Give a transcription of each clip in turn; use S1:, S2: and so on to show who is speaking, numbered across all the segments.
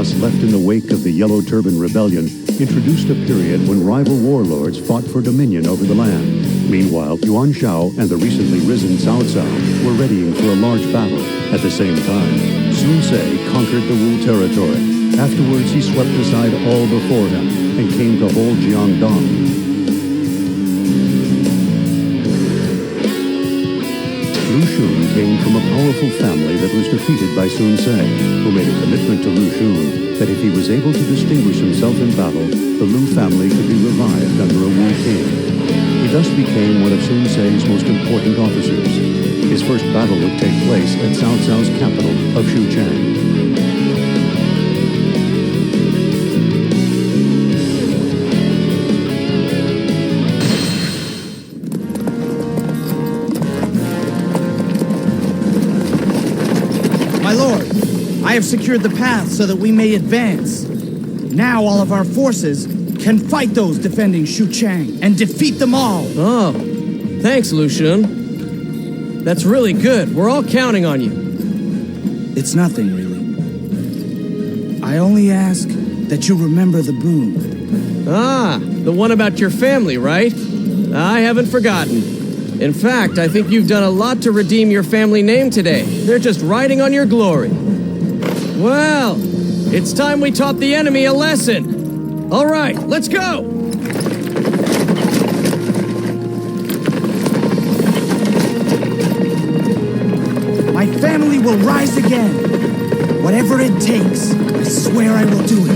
S1: chaos left in the wake of the Yellow Turban Rebellion introduced a period when rival warlords fought for dominion over the land. Meanwhile, Yuan Shao and the recently risen Cao Cao were readying for a large battle. At the same time, Sun Ce conquered the Wu territory. Afterwards, he swept aside all before him and came to hold Jiangdong. Lu Xun came from a powerful family that was defeated by Sun Ce, who made a commitment to Lu Xun that if he was able to distinguish himself in battle, the Lu family could be revived under a Wu king. He thus became one of Sun Ce's most important officers. His first battle would take place at Cao Cao's capital of Chang.
S2: I have secured the path so that we may advance. Now all of our forces can fight those defending Chang and defeat them all.
S3: Oh, thanks, Lu Xun. That's really good. We're all counting on you.
S2: It's nothing, really. I only ask that you remember the boon.
S3: Ah, the one about your family, right? I haven't forgotten. In fact, I think you've done a lot to redeem your family name today. They're just riding on your glory. Well, it's time we taught the enemy a lesson. All right, let's go!
S2: My family will rise again. Whatever it takes, I swear I will do it.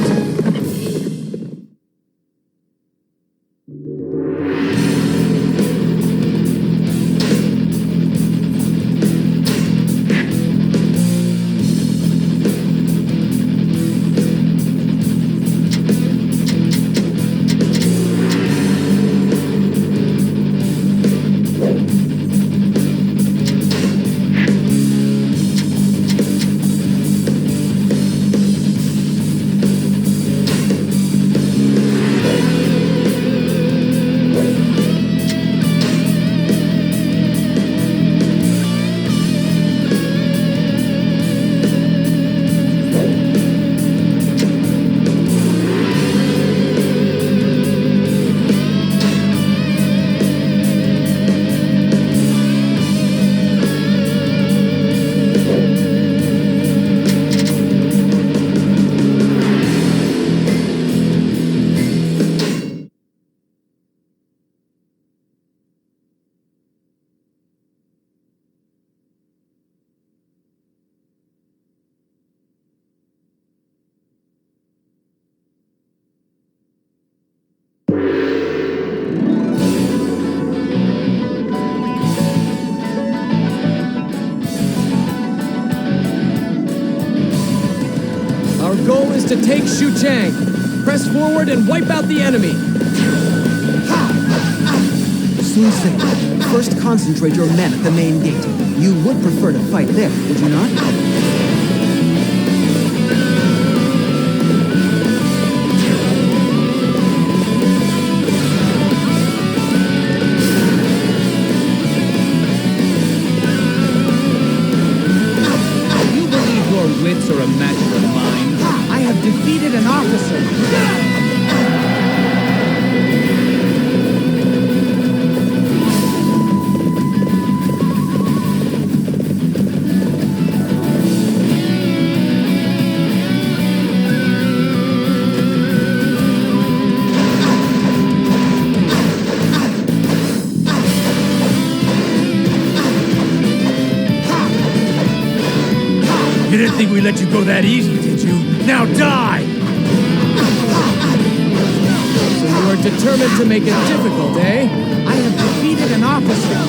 S3: To take Chang. Press forward and wipe out the enemy.
S4: Sun Ce, first concentrate your men at the main gate. You would prefer to fight there, would you not?
S5: You believe your wits are a match for mine?
S2: I have defeated an officer.
S5: You didn't think we'd let you go that easy, did you? Now die!
S3: So you are determined to make it difficult, eh?
S2: I have defeated an officer.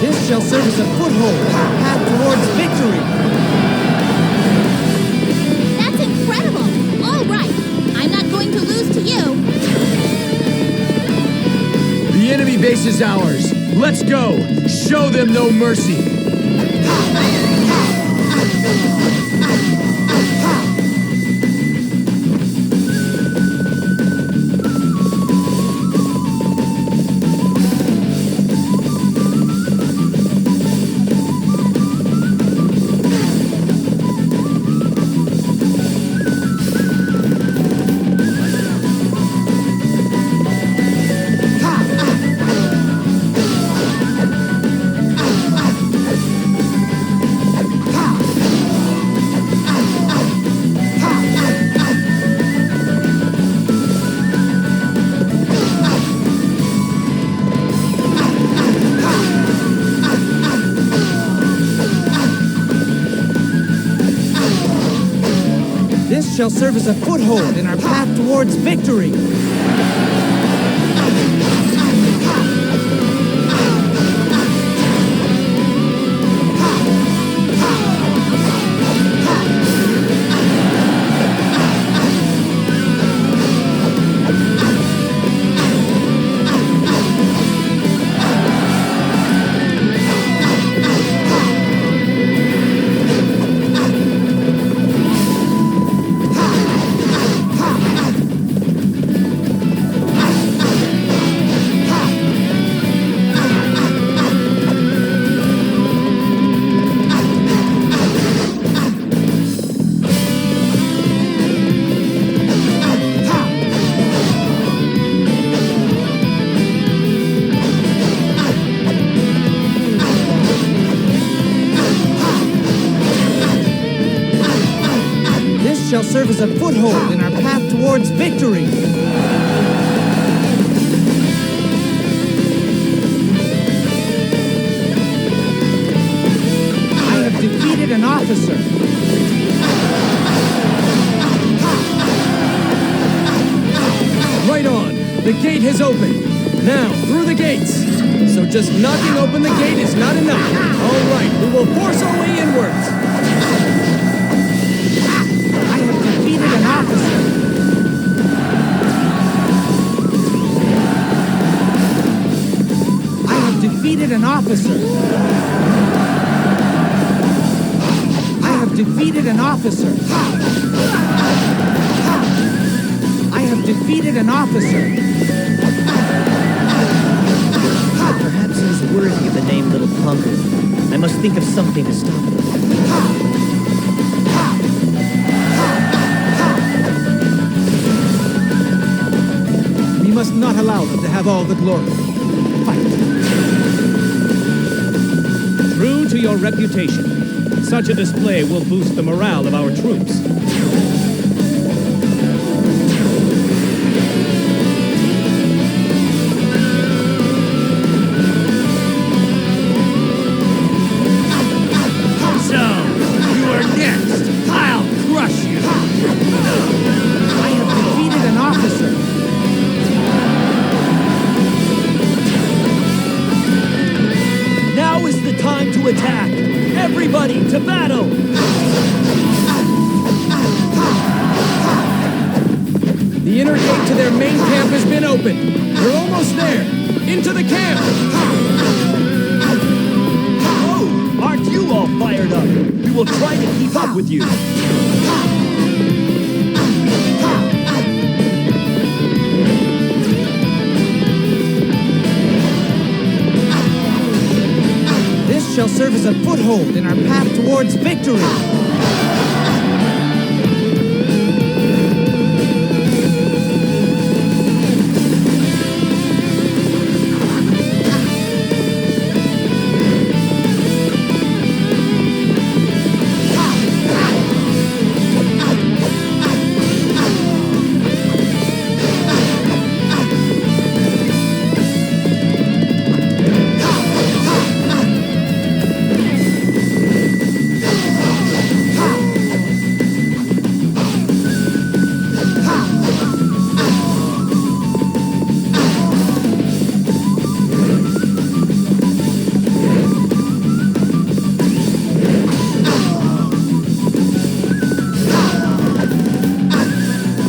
S2: This shall serve as a foothold on our path towards victory.
S6: That's incredible! All right, I'm not going to lose to you.
S5: The enemy base is ours. Let's go! Show them no mercy!
S2: This shall serve as a foothold in our path towards victory. Shall serve as a foothold in our path towards victory. I have defeated an officer.
S3: Right on. The gate has opened. Now, through the gates. So just knocking open the gate is not enough. All right, we will force our way inwards.
S2: An officer. I have defeated an officer. I have defeated an officer. I have defeated an officer.
S4: Perhaps he's worthy of the name Little Punker. I must think of something to stop him.
S2: We must not allow them to have all the glory. Fight.
S7: True to your reputation, such a display will boost the morale of our troops.
S5: So, you are next. I'll crush you.
S2: I have defeated an officer.
S5: Now is the time to attack! Everybody to battle!
S3: The inner gate to their main camp has been opened. We're almost there. Into the camp!
S5: Oh, aren't you all fired up? We will try to keep up with you.
S2: This shall serve as a foothold in our path towards victory.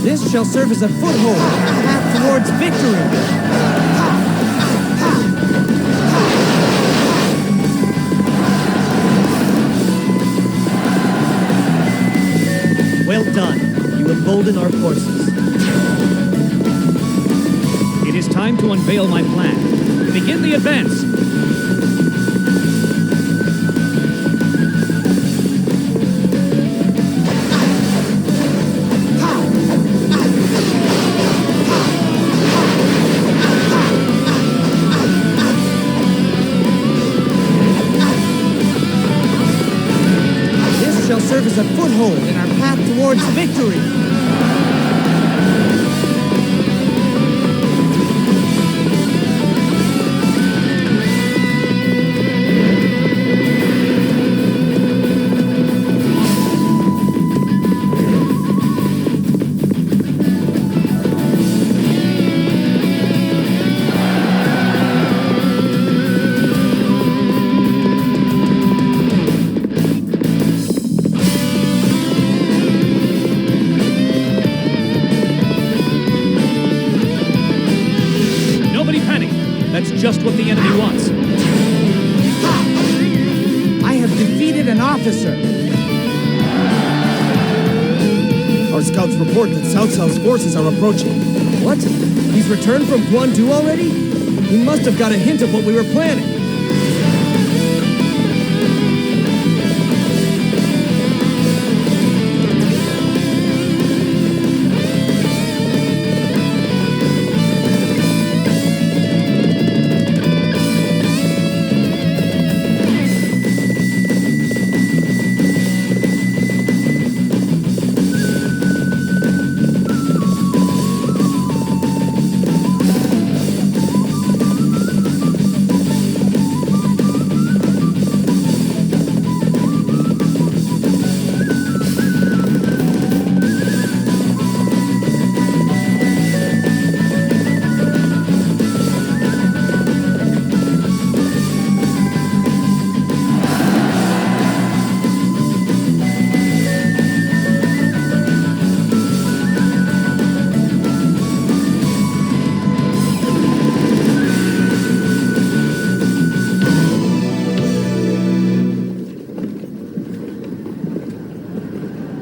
S2: This shall serve as a foothold in our path towards victory.
S4: Well done. You embolden our forces.
S7: It is time to unveil my plan. Begin the advance!
S2: Serve as a foothold in our path towards victory.
S7: just what the enemy wants.
S2: I have defeated an officer.
S4: Our scouts report that Cao Cao's forces are approaching.
S3: What? He's returned from Guandu already? He must have got a hint of what we were planning.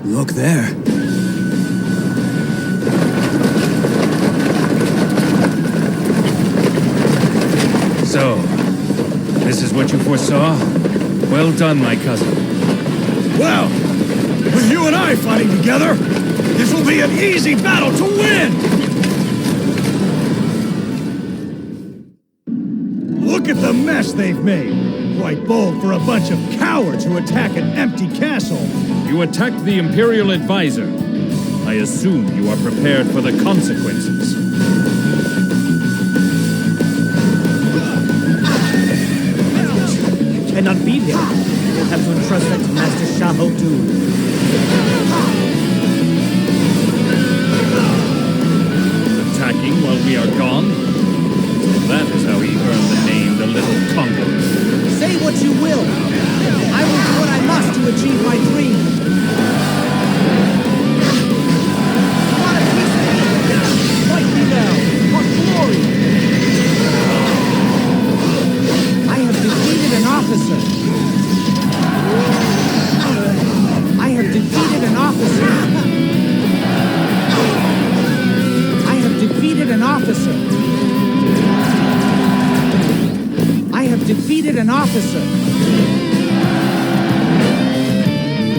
S4: Look there.
S5: So, this is what you foresaw? Well done, my cousin.
S2: Well, with you and I fighting together, this will be an easy battle to win! Look at the mess they've made. Quite bold for a bunch of cowards who attack an empty castle.
S5: You attacked the Imperial Advisor. I assume you are prepared for the consequences.
S4: You cannot beat him. You'll have to entrust that to Master Xiahou Dun.
S5: Attacking while we are gone? That is how he earned the name the Little Conqueror.
S2: Say what you will. I will do what I must to achieve my dream. Want a piece of me? Fight me now, for glory. I have defeated an officer. I have defeated an officer. I have defeated an officer. I have defeated an officer.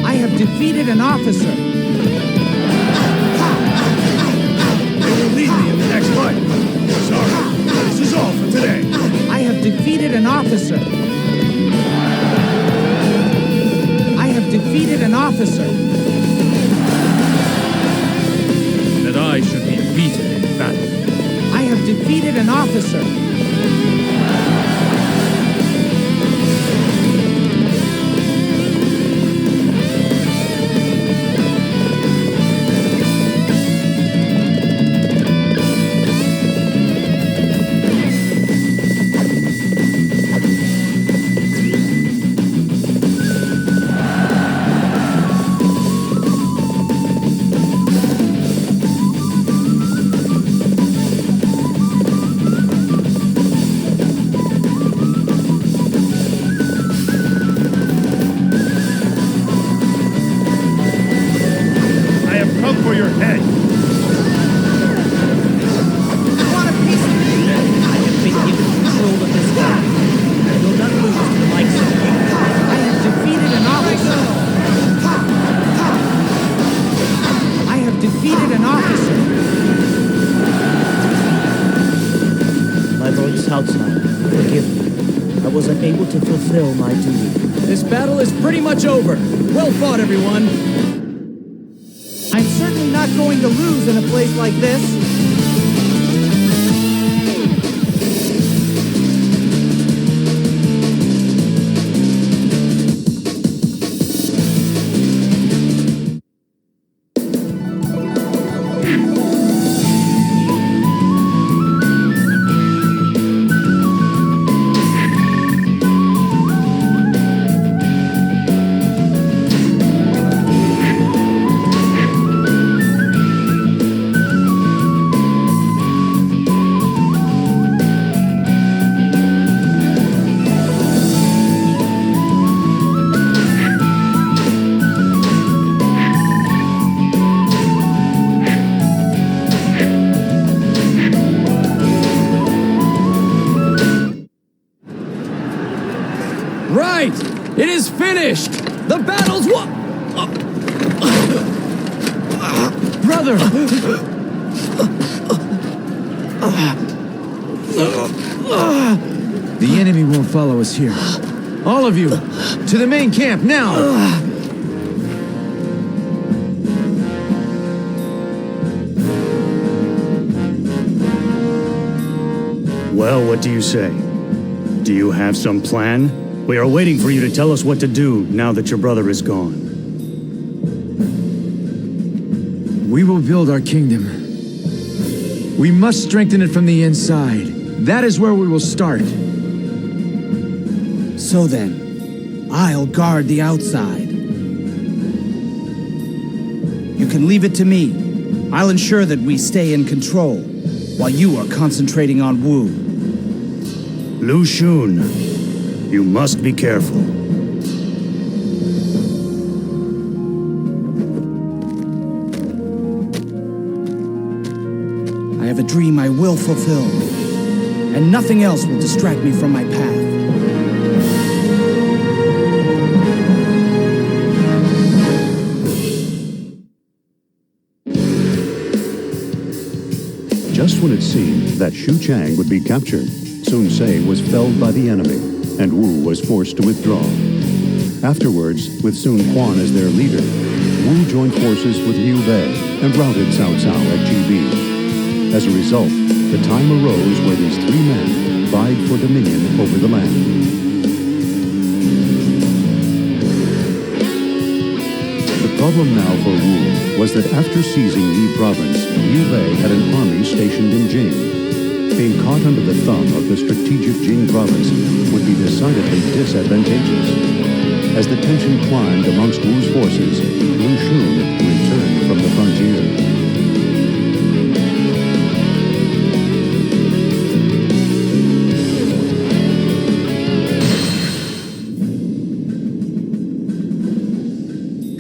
S2: I have defeated an officer. They will lead me in the next fight. Sorry, this is all for today. I have defeated an officer. I have defeated an officer.
S5: That I should be beaten in battle.
S2: I have defeated an officer. Able to fulfill my duty.
S3: This battle is pretty much over. Well fought, everyone.
S2: I'm certainly not going to lose in a place like this.
S4: brother! The enemy won't follow us here. All of you, to the main camp, now!
S8: Well, what do you say? Do you have some plan? We are waiting for you to tell us what to do now that your brother is gone.
S4: We will build our kingdom. We must strengthen it from the inside. That is where we will start.
S2: So then, I'll guard the outside. You can leave it to me. I'll ensure that we stay in control, while you are concentrating on Wu.
S8: Lu Xun, you must be careful.
S2: I have a dream I will fulfill, and nothing else will distract me from my path.
S1: Just when it seemed that Xu Chang would be captured, Sun Ce was felled by the enemy, and Wu was forced to withdraw. Afterwards, with Sun Quan as their leader, Wu joined forces with Liu Bei and routed Cao Cao at Chibi. As a result, the time arose where these three men vied for dominion over the land. The problem now for Wu was that after seizing Yi province, Liu Bei had an army stationed in Jing. Being caught under the thumb of the strategic Jing province would be decidedly disadvantageous. As the tension climbed amongst Wu's forces, Lu Xun returned from the frontier.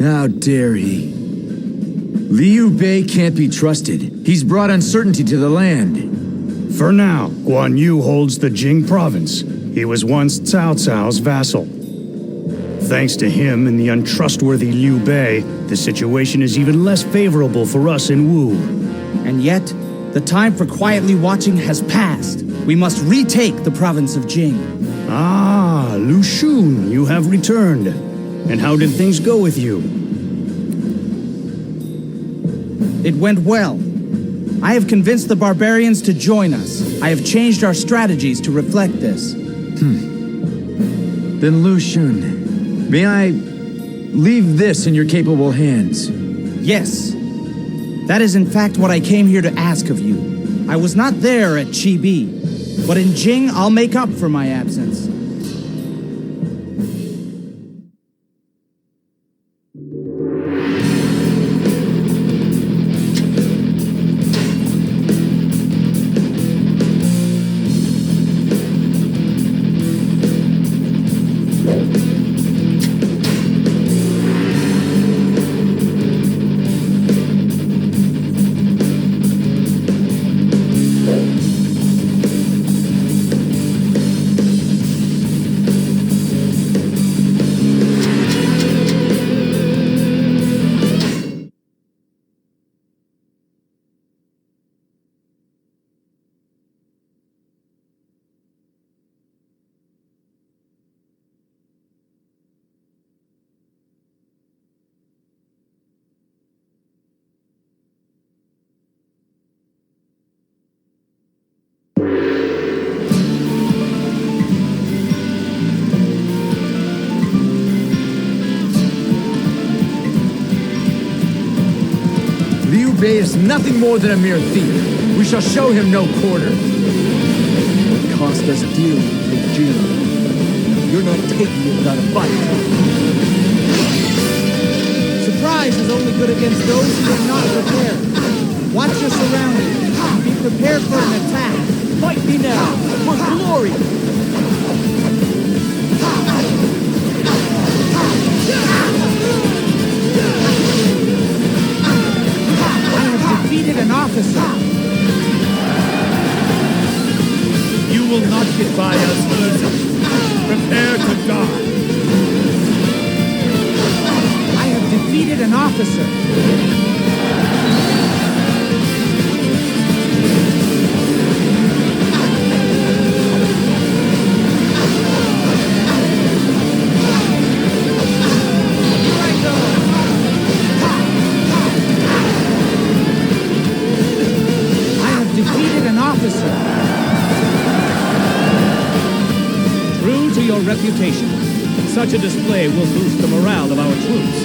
S4: How dare he? Liu Bei can't be trusted. He's brought uncertainty to the land.
S8: For now, Guan Yu holds the Jing province. He was once Cao Cao's vassal. Thanks to him and the untrustworthy Liu Bei, the situation is even less favorable for us in Wu.
S2: And yet, the time for quietly watching has passed. We must retake the province of Jing.
S8: Ah, Lu Xun, you have returned. And how did things go with you?
S2: It went well. I have convinced the barbarians to join us. I have changed our strategies to reflect this.
S4: Then Lu Xun, may I leave this in your capable hands?
S2: Yes. That is in fact what I came here to ask of you. I was not there at Chibi, but in Jing I'll make up for my absence.
S4: Liu Bei is nothing more than a mere thief. We shall show him no quarter.
S2: It cost us dearly to take Jing. You're not taking it without a fight. Surprise is only good against those who are not prepared. Watch your surroundings. Be prepared for an attack. Fight me now, for glory! I have defeated an officer.
S5: You will not get by us, losers. Prepare to die.
S2: I have defeated an officer.
S7: reputation. Such a display will boost the morale of our troops.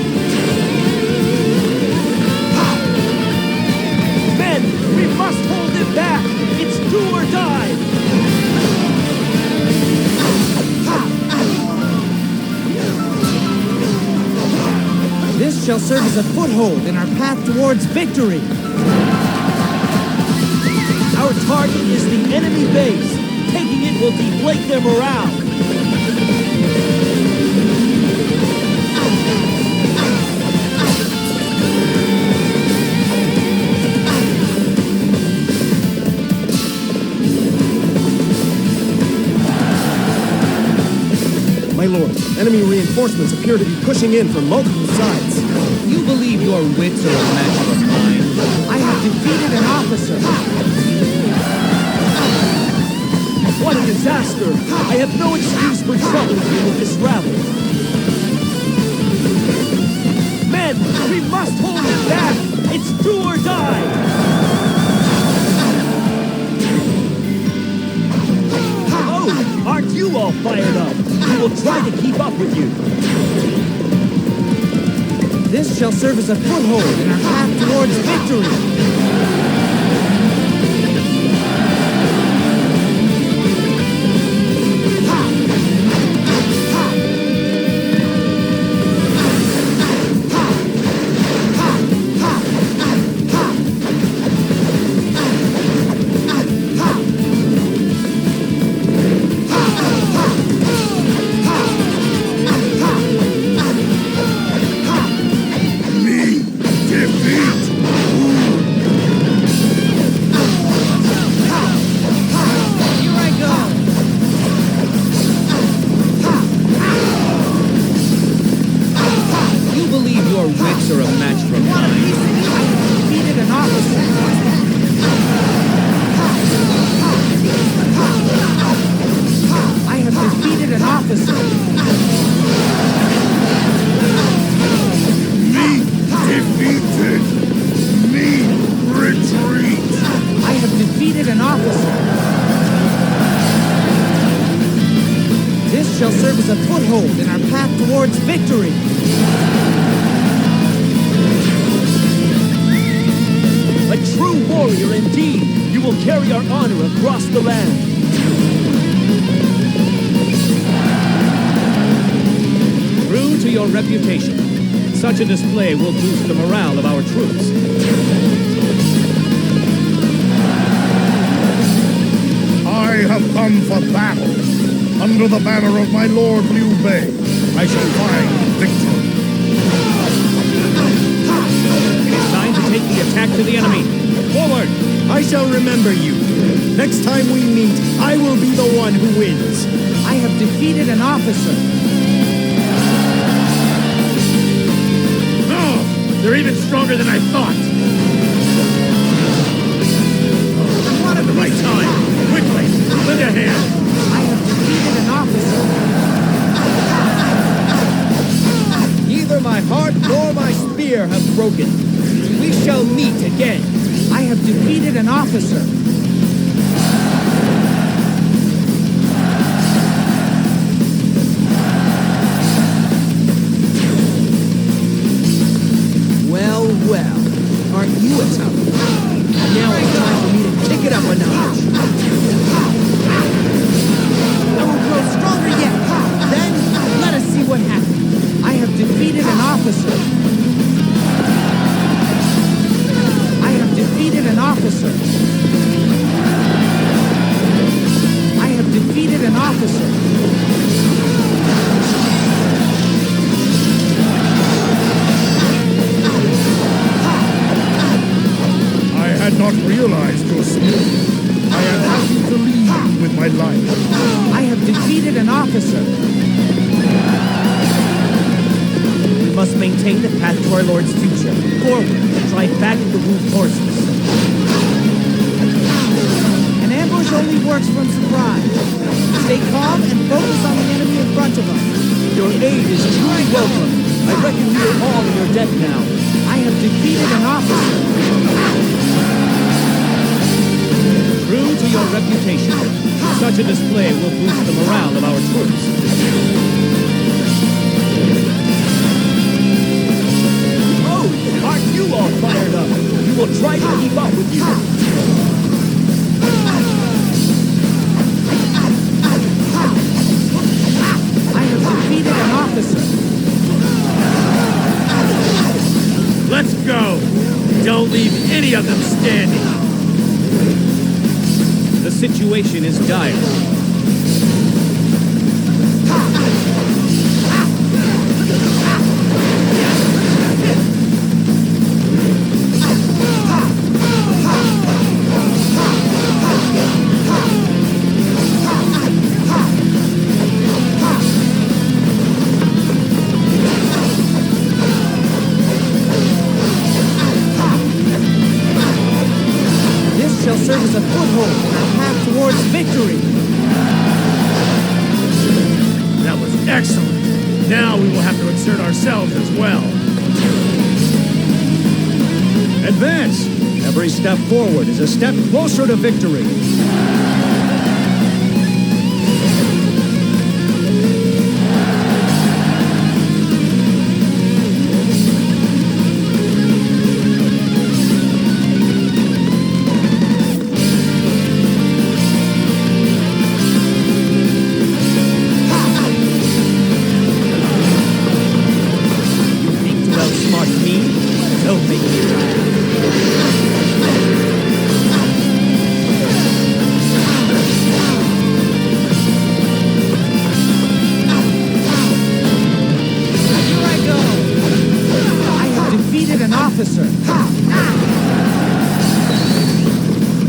S7: Men, we must hold them back! It's do or die!
S2: This shall serve as a foothold in our path towards victory.
S7: Our target is the enemy base. Taking it will deflate their morale.
S3: My lord, enemy reinforcements appear to be pushing in from multiple sides.
S2: You believe your wits are a match for mine. I have defeated an officer.
S7: What a disaster! I have no excuse for troubling you with this rabble. Men, we must hold it back! It's do or die! Oh, aren't you all fired up? We will try to keep up with you.
S2: This shall serve as a foothold in our path towards victory. Shall serve as a foothold in our path towards victory.
S7: A true warrior indeed! You will carry our honor across the land. True to your reputation, such a display will boost the morale of our troops.
S9: I have come for battle. Under the banner of my lord Liu Bei, I shall find victory.
S7: It is time to take the attack to the enemy. Forward!
S3: I shall remember you. Next time we meet, I will be the one who wins.
S2: I have defeated an officer.
S7: No! They're even stronger than I thought! Not at the right time! Quickly! Lend a hand!
S2: I have defeated an officer.
S3: Neither my heart nor my spear have broken. We shall meet again.
S2: I have defeated an officer.
S3: Well, well. Aren't you a tough? Now it's time for me to kick it up a notch.
S2: I will grow stronger yet. Then, let us see what happens. I have defeated an officer. I have defeated an officer. I have defeated an officer.
S9: I had not realized your skill. I am happy to lead with my life.
S2: I have defeated an officer.
S7: We must maintain the path to our Lord's future. Forward, drive back the wounded horses.
S2: An ambush only works from surprise. Stay calm and focus on the enemy in front of us.
S7: Your aid is truly welcome. I reckon we are all in your debt now.
S2: I have defeated an officer.
S7: True to your reputation. Such a display will boost the morale of our troops. Oh, aren't you all fired up? We will try to keep up with you.
S2: I have defeated an officer.
S5: Let's go! Don't leave any of them standing!
S7: The situation is dire.
S2: Shall serve as a foothold on our path towards victory.
S5: That was excellent! Now we will have to exert ourselves as well.
S8: Advance! Every step forward is a step closer to victory.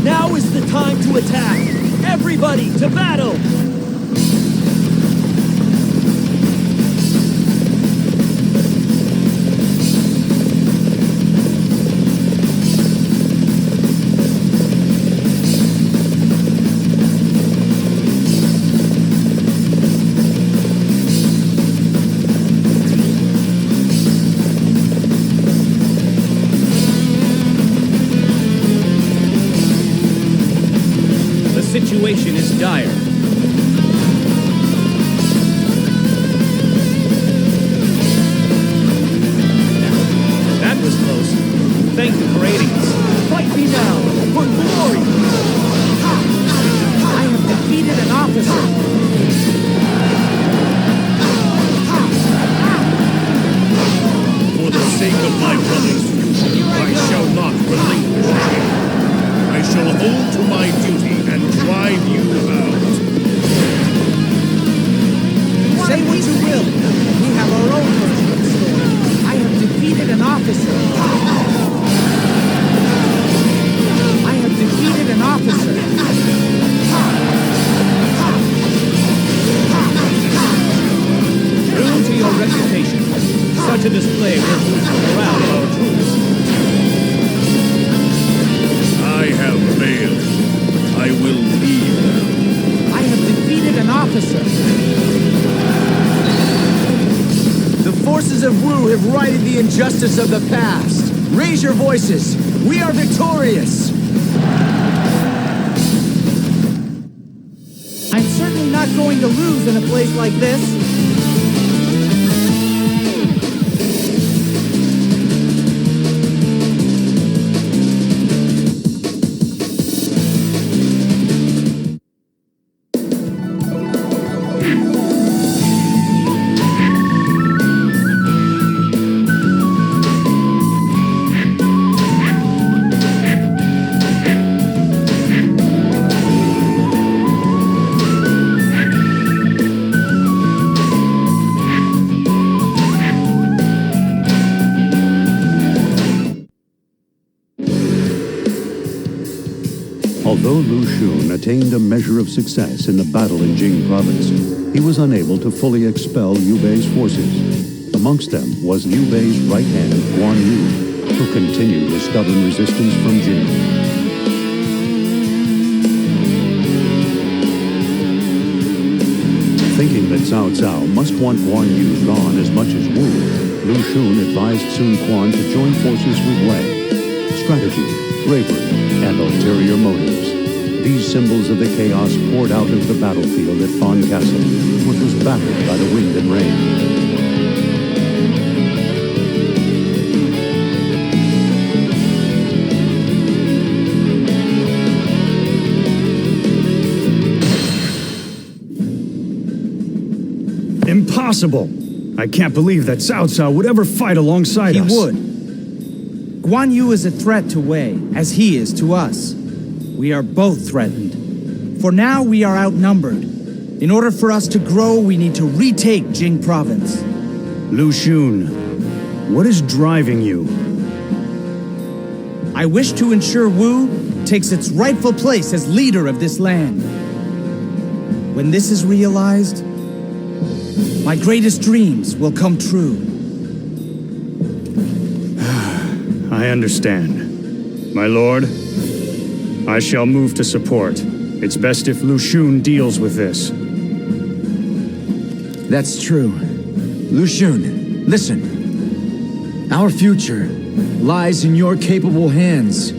S7: Now is the time to attack! Everybody to battle! The situation is dire. That was close. Thank you for aiding us. Fight me now, for glory!
S2: I have defeated an officer.
S5: For the sake of my brother's future, I shall not relinquish Jing. I shall hold to my duty and drive you out.
S2: Say what you will. We have our own version of the story. I have defeated an officer. I have defeated an officer.
S7: True to your reputation, such a display will boost the morale of our troops.
S5: I have failed. I will leave now.
S2: I have defeated an officer.
S4: The forces of Wu have righted the injustice of the past. Raise your voices. We are victorious.
S2: I'm certainly not going to lose in a place like this.
S1: Although Lu Xun attained a measure of success in the battle in Jing province, he was unable to fully expel Liu Bei's forces. Amongst them was Liu Bei's right hand, Guan Yu, who continued his stubborn resistance from Jing. Thinking that Cao Cao must want Guan Yu gone as much as Wu, Lu Xun advised Sun Quan to join forces with Wei. Strategy, bravery, and ulterior motives. these symbols of the chaos poured out into the battlefield at Fawn Castle, which was battered by the wind and rain.
S8: Impossible! I can't believe that Cao Cao would ever fight alongside us.
S2: He would. Guan Yu is a threat to Wei, as he is to us. We are both threatened. For now, we are outnumbered. In order for us to grow, we need to retake Jing province.
S8: Lu Xun, what is driving you?
S2: I wish to ensure Wu takes its rightful place as leader of this land. When this is realized, my greatest dreams will come true.
S8: I understand. My lord, I shall move to support. It's best if Lu Xun deals with this.
S4: That's true. Lu Xun, listen. Our future lies in your capable hands.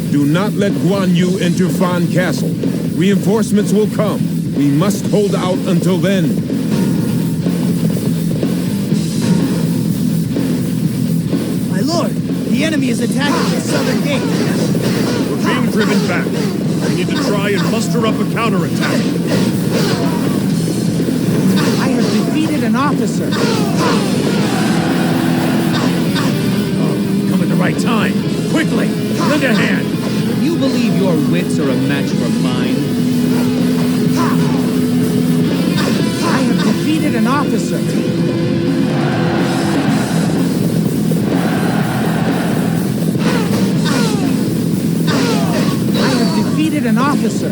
S10: Do not let Guan Yu enter Fan Castle. Reinforcements will come. We must hold out until then.
S2: My lord, the enemy is attacking the southern gate.
S5: We're being driven back. We need to try and muster up a counterattack.
S2: I have defeated an officer.
S7: Come at the right time. Quickly, lend a hand.
S2: You believe your wits are a match for mine? I have defeated an officer. I have defeated an officer.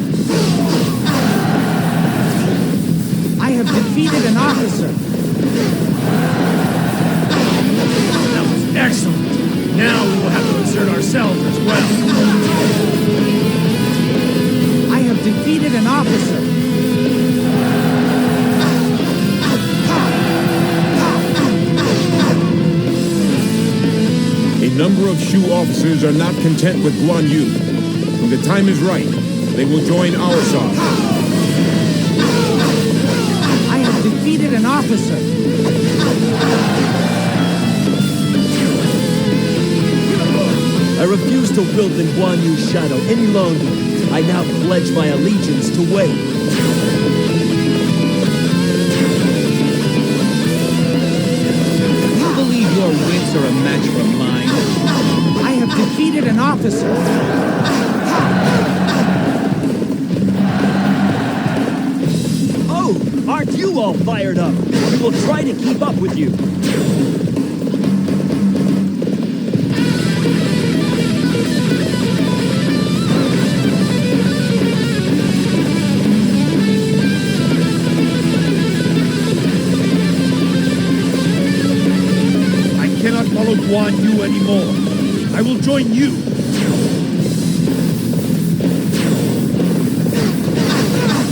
S2: I have defeated an officer.
S7: That was excellent. Now we will have to insert ourselves as well.
S2: I have defeated an officer.
S10: A number of Shu officers are not content with Guan Yu. When the time is right, they will join our side.
S2: I have defeated an officer.
S7: I refuse to wield in Guan Yu's shadow any longer. I now pledge my allegiance to Wei.
S2: You believe your wits are a match for mine? I have defeated an officer.
S7: Oh, aren't you all fired up? We will try to keep up with you.
S5: Follow Guan Yu anymore. I will join you.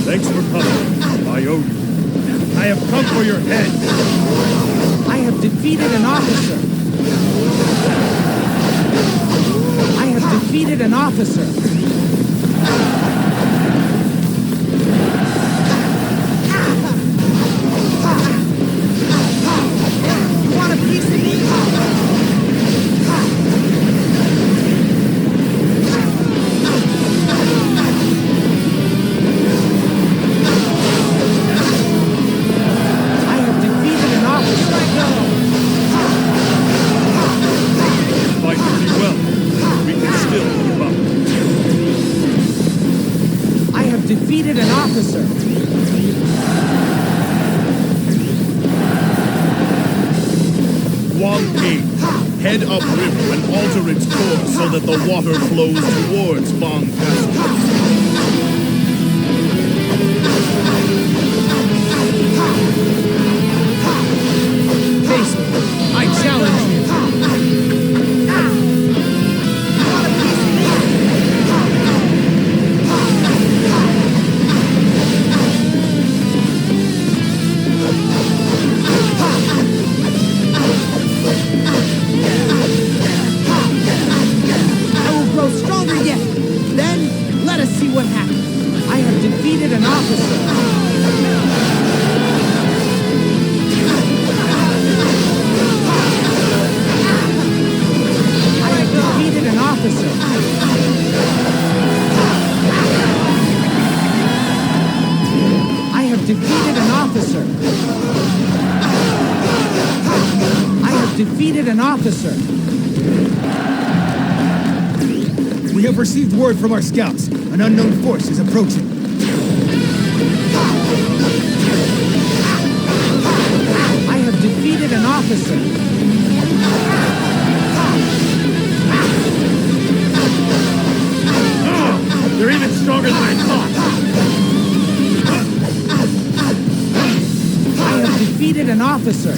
S5: Thanks for coming. I owe you. I have come for your head.
S2: I have defeated an officer. I have defeated an officer. You want a piece of me? Defeated an officer.
S5: King, head upriver and alter its course so that the water flows towards Bong Castle.
S2: Face me. I challenge you. What happened? I have defeated an officer. I have defeated an officer. I have defeated an officer. I have defeated an officer.
S11: We have received word from our scouts. An unknown force is approaching.
S2: I have defeated an officer.
S11: Oh, they're even stronger than I thought.
S2: I have defeated an officer.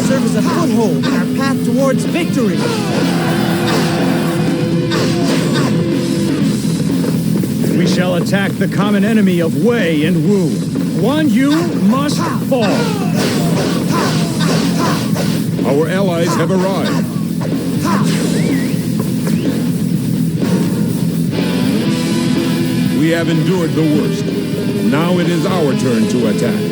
S2: Serve as a foothold in our path towards victory.
S8: We shall attack the common enemy of Wei and Wu. Guan Yu must fall.
S10: Our allies have arrived. We have endured the worst. Now it is our turn to attack.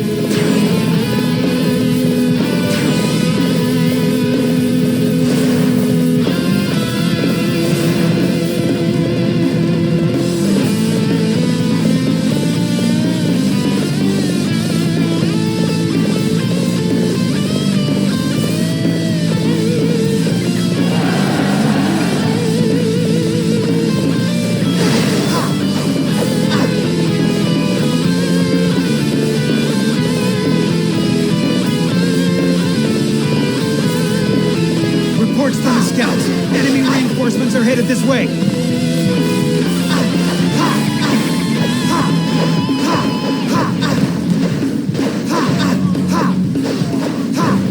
S11: Are headed this way.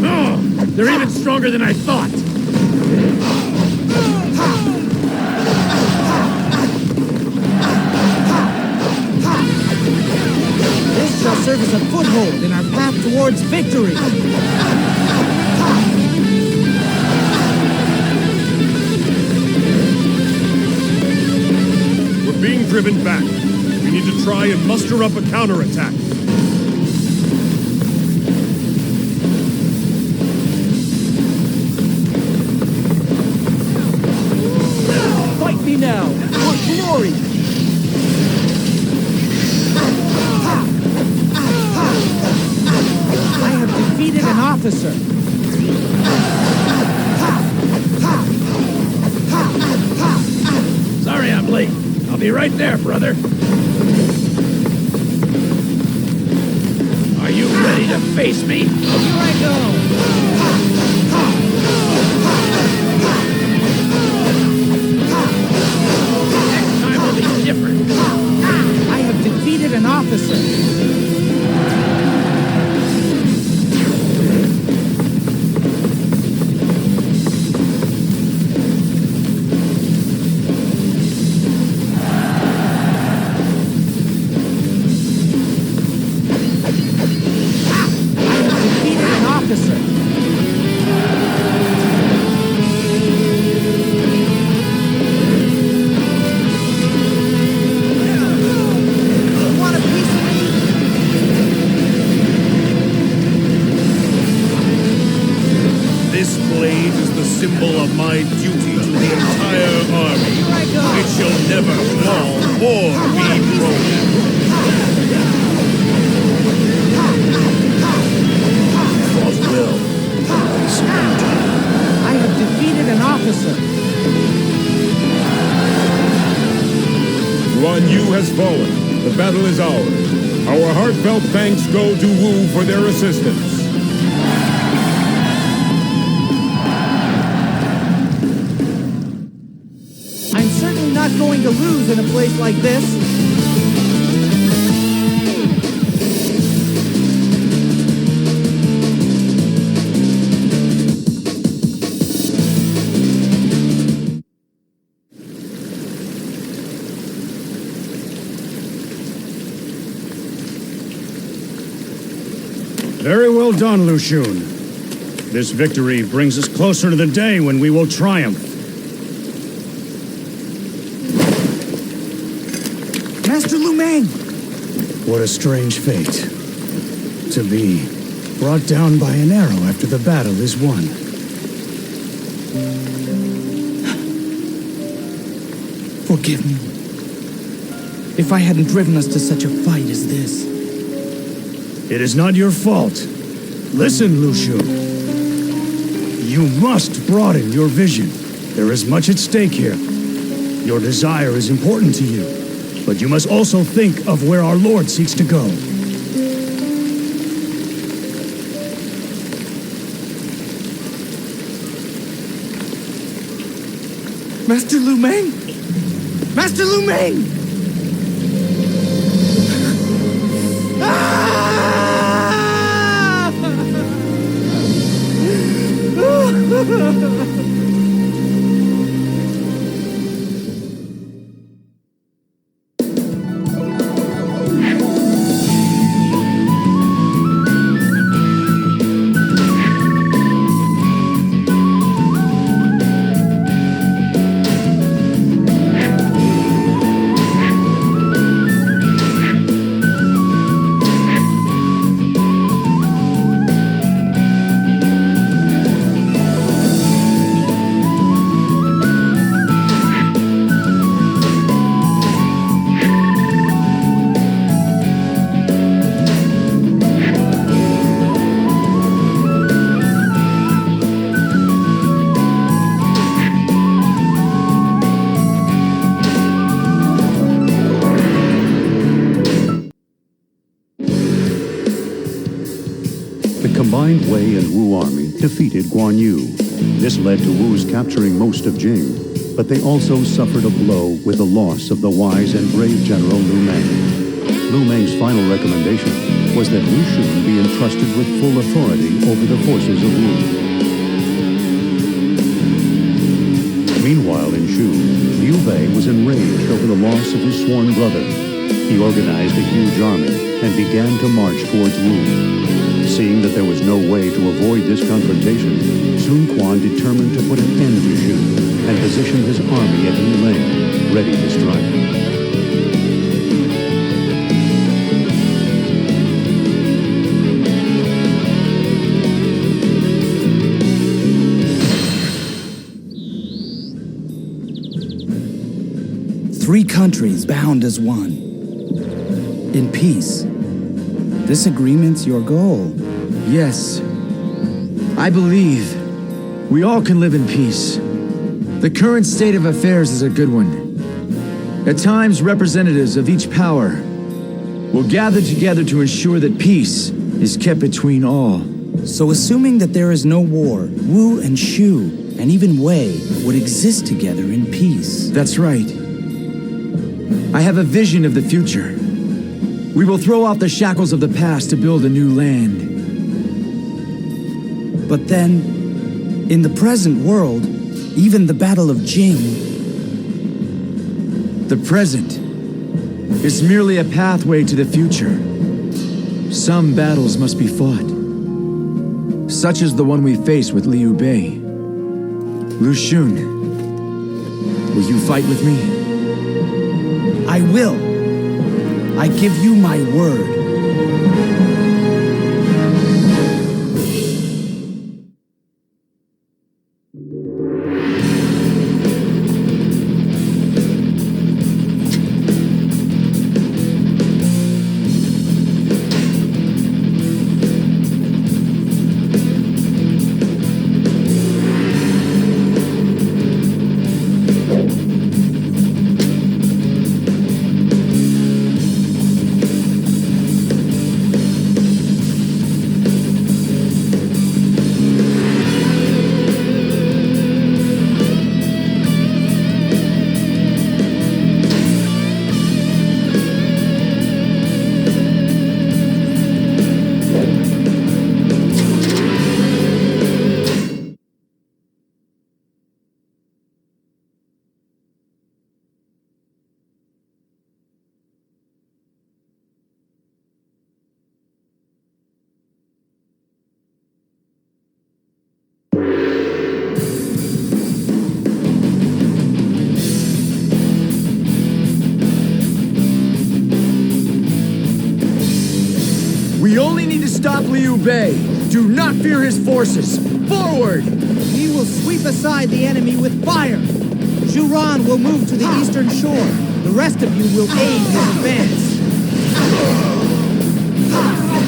S11: Oh, they're even stronger than I thought.
S2: This shall serve as a foothold in our path towards victory.
S5: Being driven back. We need to try and muster up a counterattack.
S2: Fight me now, for glory! I have defeated an officer.
S11: Sorry I'm late. I'll be right there, brother.
S4: Are you ready to face me?
S7: Here I go!
S4: Next time will be different.
S2: I have defeated an officer.
S5: Symbol of my duty to the entire army. It shall never fall or be broken.
S8: Fought well. I surrender.
S2: I have defeated an officer.
S10: Guan Yu has fallen. The battle is ours. Our heartfelt thanks go to Wu for their assistance.
S2: Not going to lose in a place like this.
S8: Very well done, Lu Xun. This victory brings us closer to the day when we will triumph.
S2: Master Lu Meng!
S8: What a strange fate. To be brought down by an arrow after the battle is won.
S2: Forgive me. If I hadn't driven us to such a fight as this.
S8: It is not your fault. Listen, Lu Xun. You must broaden your vision. There is much at stake here. Your desire is important to you. But you must also think of where our Lord seeks to go.
S2: Master Lu Meng! Master Lu Meng!
S1: combined Wei and Wu army defeated Guan Yu. This led to Wu's capturing most of Jing, but they also suffered a blow with the loss of the wise and brave General Lu Meng. Lu Meng's final recommendation was that Lu Xun be entrusted with full authority over the forces of Wu. Meanwhile in Shu, Liu Bei was enraged over the loss of his sworn brother. He organized a huge army and began to march towards Wu. Seeing that there was no way to avoid this confrontation, Sun Quan determined to put an end to Shu and positioned his army at Ling, ready to strike.
S2: Three countries bound as one. In peace. This agreement's your goal.
S4: Yes. I believe we all can live in peace. The current state of affairs is a good one. At times, representatives of each power will gather together to ensure that peace is kept between all.
S2: So assuming that there is no war, Wu and Shu, and even Wei, would exist together in peace.
S4: That's right. I have a vision of the future. We will throw off the shackles of the past to build a new land.
S2: But then, in the present world, even the Battle of Jing...
S4: The present is merely a pathway to the future. Some battles must be fought. Such as the one we face with Liu Bei. Lu Xun, will you fight with me?
S2: I will. I give you my word.
S4: We only need to stop Liu Bei. Do not fear his forces. Forward!
S2: We will sweep aside the enemy with fire. Zhu Ran will move to the eastern shore. The rest of you will aid his advance.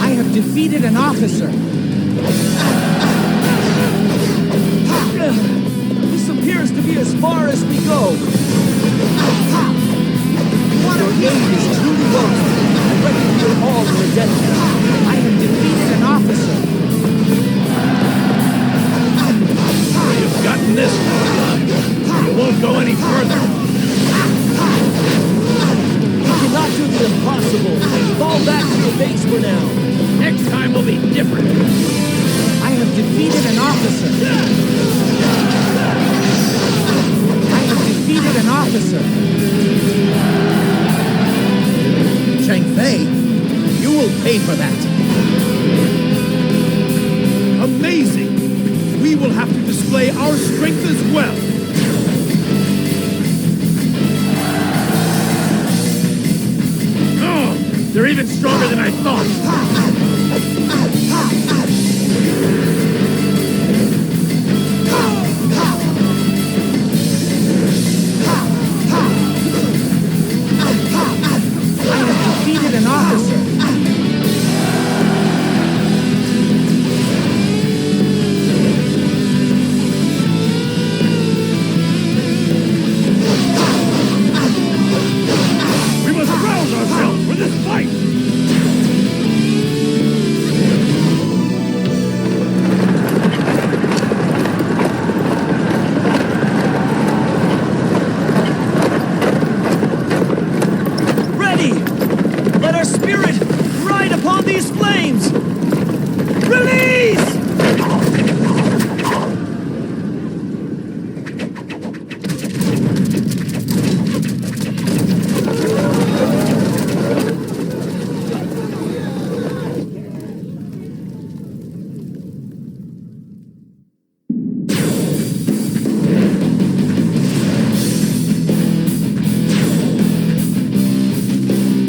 S2: I have defeated an officer.
S7: This appears to be as far as we go. Your aid is truly welcome. I reckon you're all in the death.
S2: I have defeated an officer.
S5: You've gotten this far. You won't go any further.
S7: You cannot do the impossible. Fall back to your base for now.
S5: Next time will be different.
S2: I have defeated an officer. I have defeated an officer.
S11: Chang Fei, you will pay for that.
S5: Amazing! We will have to display our strength as well. Oh, they're even stronger than I thought.
S2: Defeated an officer.
S5: We must rouse ourselves for this fight!
S7: Ready! Let our spirit ride upon these flames! Release!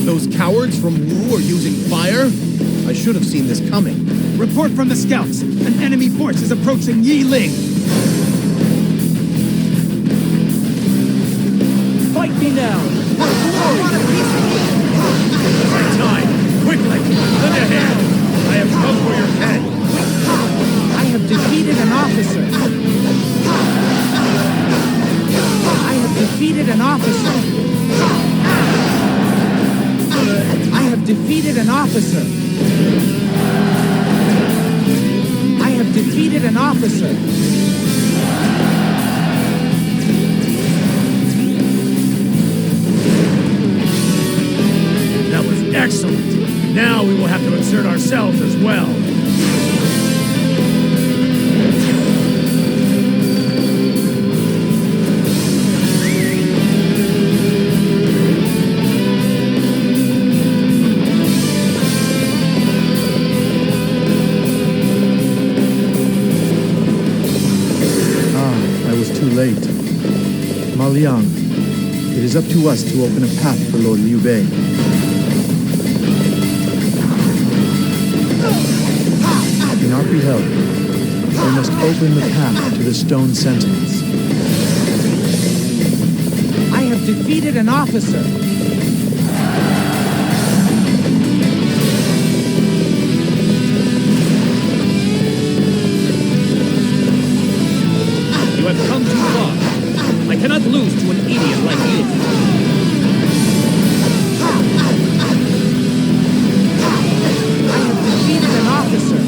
S11: Those cowards from Wu are using fire? I should have seen this coming.
S12: Report from the scouts. An enemy force is approaching Yi Ling.
S7: Fight me now!
S5: Right time! Quickly! Lend a hand! I have come for your head!
S2: I have defeated an officer. I have defeated an officer. I have defeated an officer. I have defeated an officer.
S5: That was excellent. Now we will have to insert ourselves as well.
S4: Too late. Ma Liang, it is up to us to open a path for Lord Liu Bei. Cannot be held. We must open the path to the stone sentinels.
S2: I have defeated an officer.
S7: You have come too far. I cannot lose to an idiot like you.
S2: I have defeated an officer.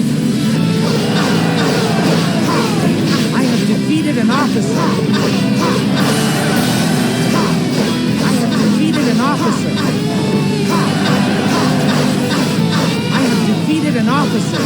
S2: I have defeated an officer. I have defeated an officer. I have defeated an officer.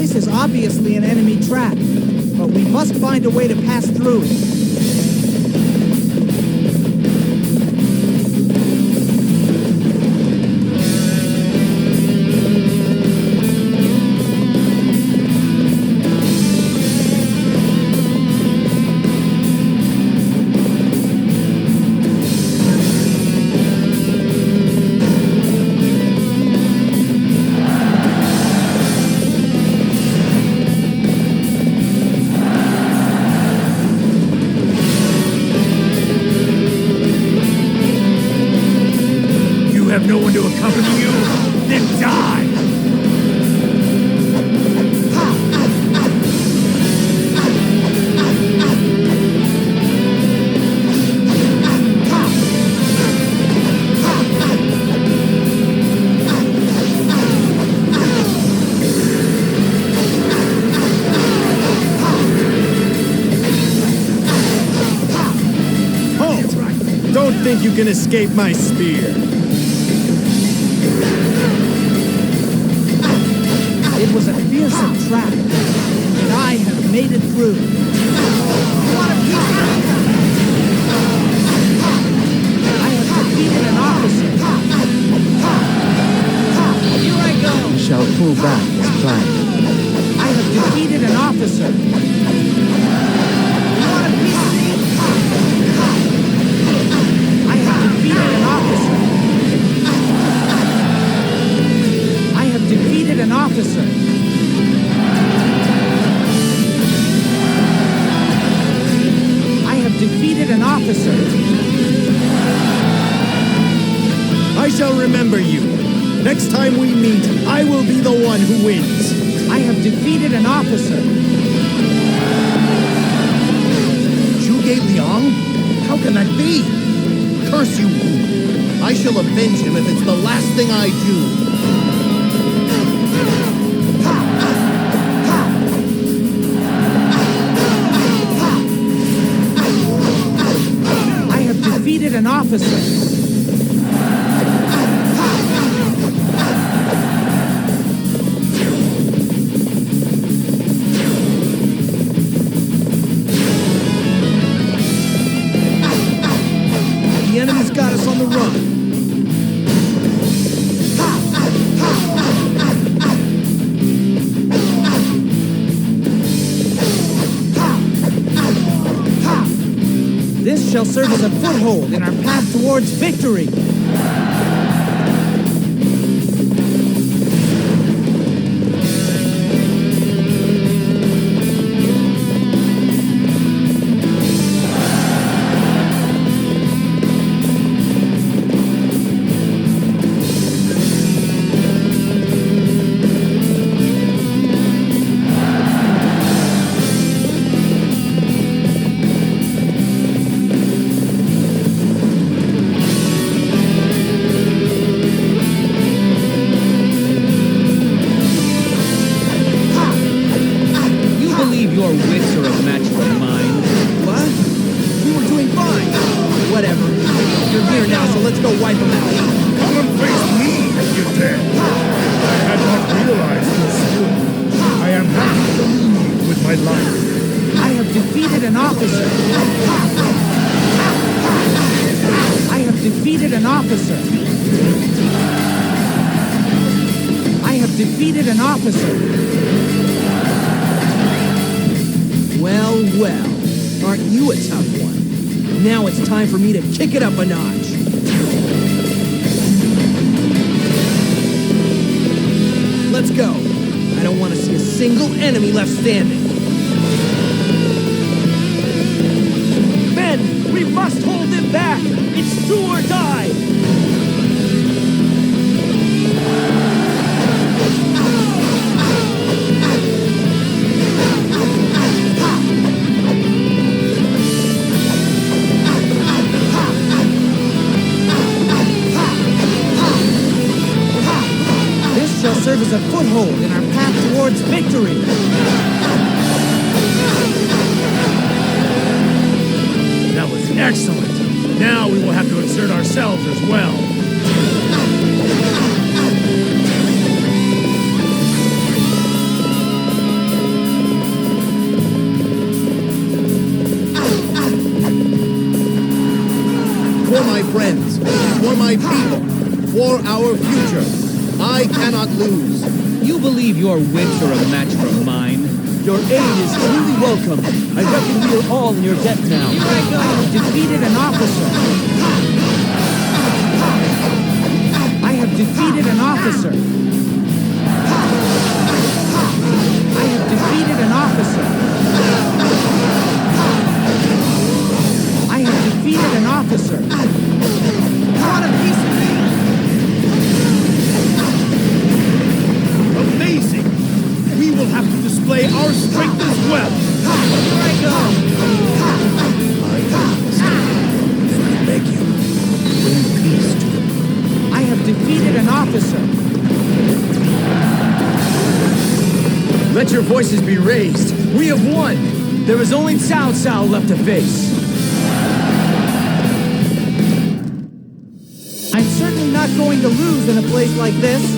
S2: This is obviously an enemy trap, but we must find a way to pass through it.
S5: No one to accompany you, then die!
S4: Halt! Don't think you can escape my spear.
S2: It was a fearsome trap, and I have made it through. I have defeated an officer. Here I go.
S4: We shall pull back as planned.
S2: I have defeated an officer. I have defeated an officer. I have defeated an officer. I have defeated an officer.
S4: I shall remember you. Next time we meet, I will be the one who wins.
S2: I have defeated an officer.
S9: Zhuge Liang? How can that be? Curse you, Wu. I shall avenge him if it's the last thing I do.
S2: I have defeated an officer. run. This shall serve as a foothold in our path towards victory. Your wits are a match for mine. What? We were doing fine. Whatever. You're here now, so let's go wipe them out.
S5: Come and face me, you dare. I had not realized your skill. I am happy to leave with my life.
S2: I have defeated an officer. I have defeated an officer. I have defeated an officer. Well, well, aren't you a tough one? Now it's time for me to kick it up a notch. Let's go. I don't want to see a single enemy left standing. Men, we must hold them back. It's do or die. Shall serve as a foothold in our path towards victory.
S5: That was excellent. Now we will have to exert ourselves as well.
S9: For my friends, for my people, for our future. I cannot lose.
S2: You believe your wits are a match for mine? Your aid is truly welcome. I reckon we are all in your debt now. Here I go. I have defeated an officer. I have defeated an officer. I have defeated an officer. I have defeated an officer. What a piece of me!
S5: Amazing! We will have to display our strength as well!
S2: Here I go!
S9: I beg you, bring peace to them.
S2: I have defeated an officer. Let your voices be raised. We have won. There is only Cao Cao left to face. I'm certainly not going to lose in a place like this.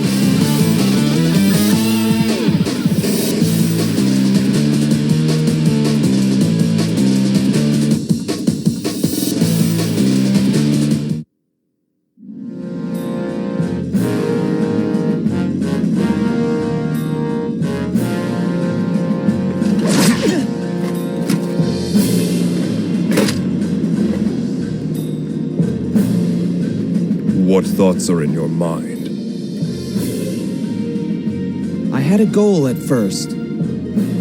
S10: What thoughts are in your mind?
S2: I had a goal at first.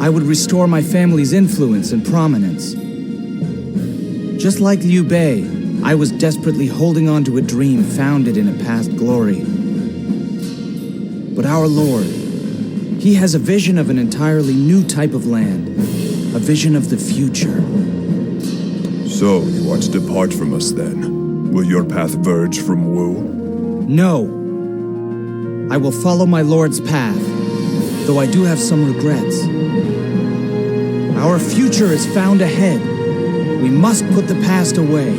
S2: I would restore my family's influence and prominence. Just like Liu Bei, I was desperately holding on to a dream founded in a past glory. But our Lord, He has a vision of an entirely new type of land, a vision of the future.
S10: So, you want to depart from us then? Will your path verge from Wu?
S2: No. I will follow my Lord's path, though I do have some regrets. Our future is found ahead. We must put the past away.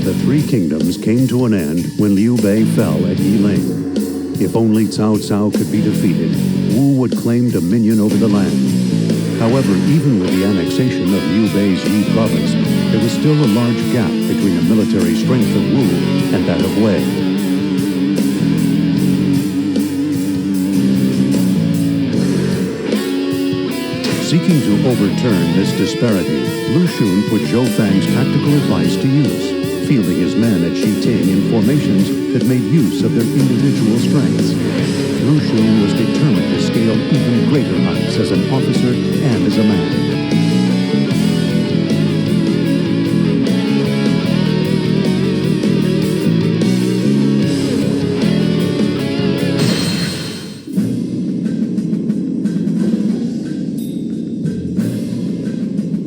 S1: of the three kingdoms came to an end when Liu Bei fell at Yiling. If only Cao Cao could be defeated, Wu would claim dominion over the land. However, even with the annexation of Liu Bei's Yi province, there was still a large gap between the military strength of Wu and that of Wei. Seeking to overturn this disparity, Lu Xun put Zhou Fang's tactical advice to use, fielding his men at Ting in formations that made use of their individual strengths. Lu Xun was determined to scale even greater heights as an officer and as a man.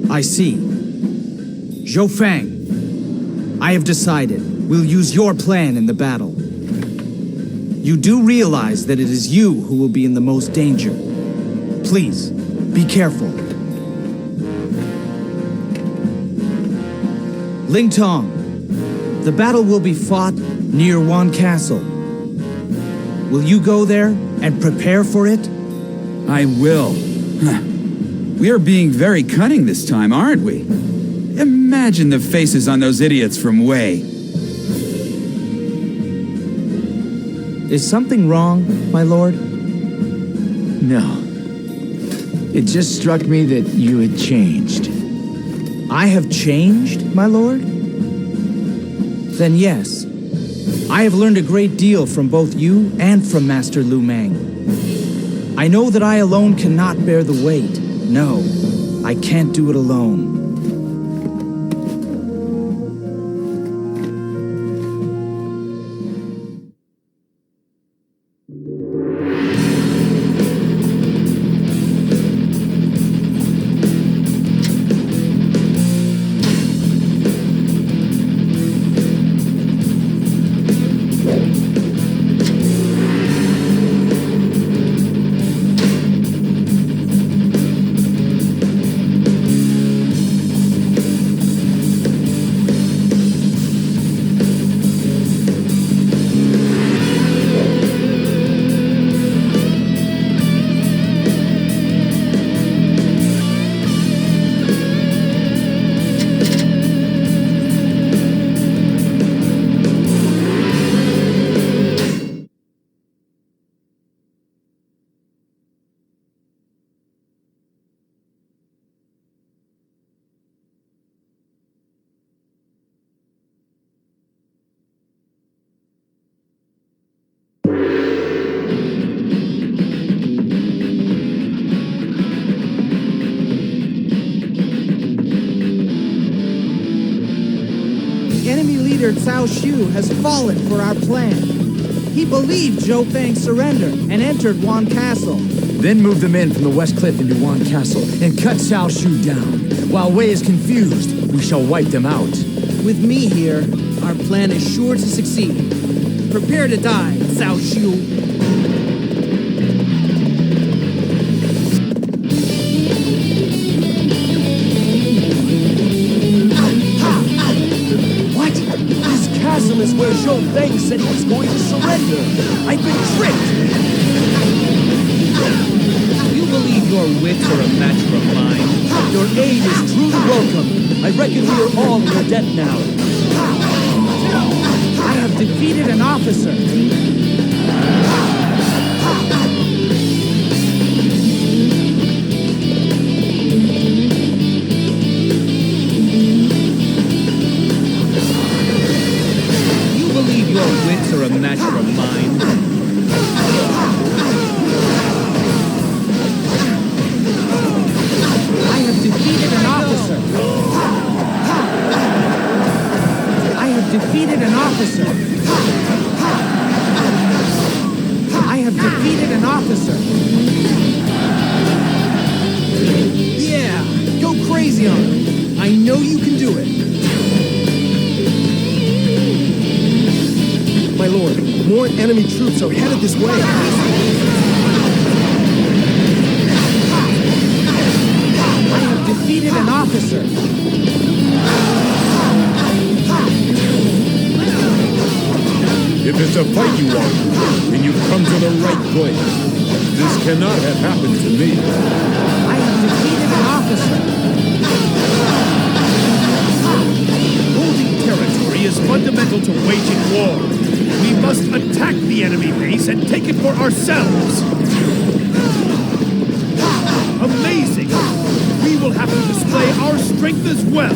S2: I see. Zhou Fang, I have decided we'll use your plan in the battle. You do realize that it is you who will be in the most danger. Please, be careful. Ling Tong, the battle will be fought near Wan Castle. Will you go there and prepare for it?
S13: I will. We are being very cunning this time, aren't we? Imagine the faces on those idiots from Wei.
S2: Is something wrong, my lord?
S4: No. It just struck me that you had changed.
S2: I have changed, my lord? Then yes. I have learned a great deal from both you and from Master Lu Mang. I know that I alone cannot bear the weight. No, I can't do it alone. Cao Shu has fallen for our plan. He believed Zhou Fang's surrender and entered Wan Castle.
S4: Then move them in from the west cliff into Wan Castle and cut Cao Shu down. While Wei is confused, we shall wipe them out.
S7: With me here, our plan is sure to succeed. Prepare to die, Cao Shu.
S2: Is where Zhou Fang said he was going to surrender. I've been tricked.
S7: You believe your wits are a match for mine?
S2: Your aid is truly welcome. I reckon we are all in your debt now. I have defeated an officer.
S7: Your wits are a match for mine.
S2: I have defeated an officer. I have defeated an officer. I have defeated an officer.
S7: Yeah, go crazy on her. I know you can do it.
S9: My lord, more enemy troops are headed this way.
S2: I have defeated an officer.
S10: If it's a fight you want, then you've come to the right place. This cannot have happened to me.
S2: I have defeated an officer.
S5: Holding territory is fundamental to waging war. We must attack the enemy base and take it for ourselves. Amazing! We will have to display our strength as well.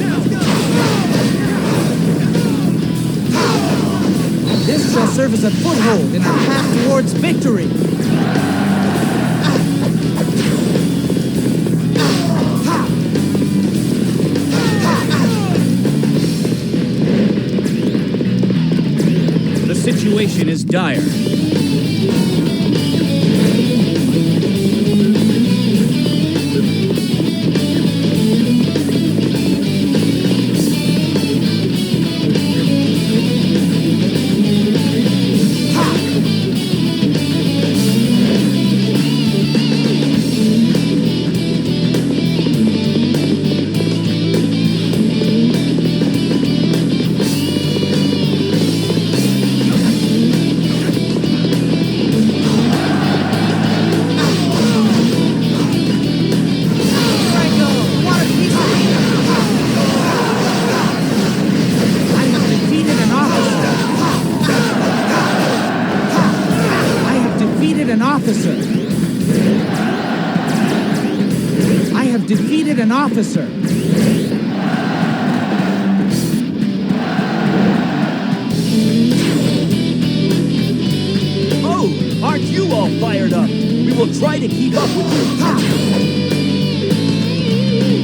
S2: This shall serve as a foothold in our path towards victory.
S7: The situation is dire. Officer. Oh, aren't you all fired up? We will try to keep up with you.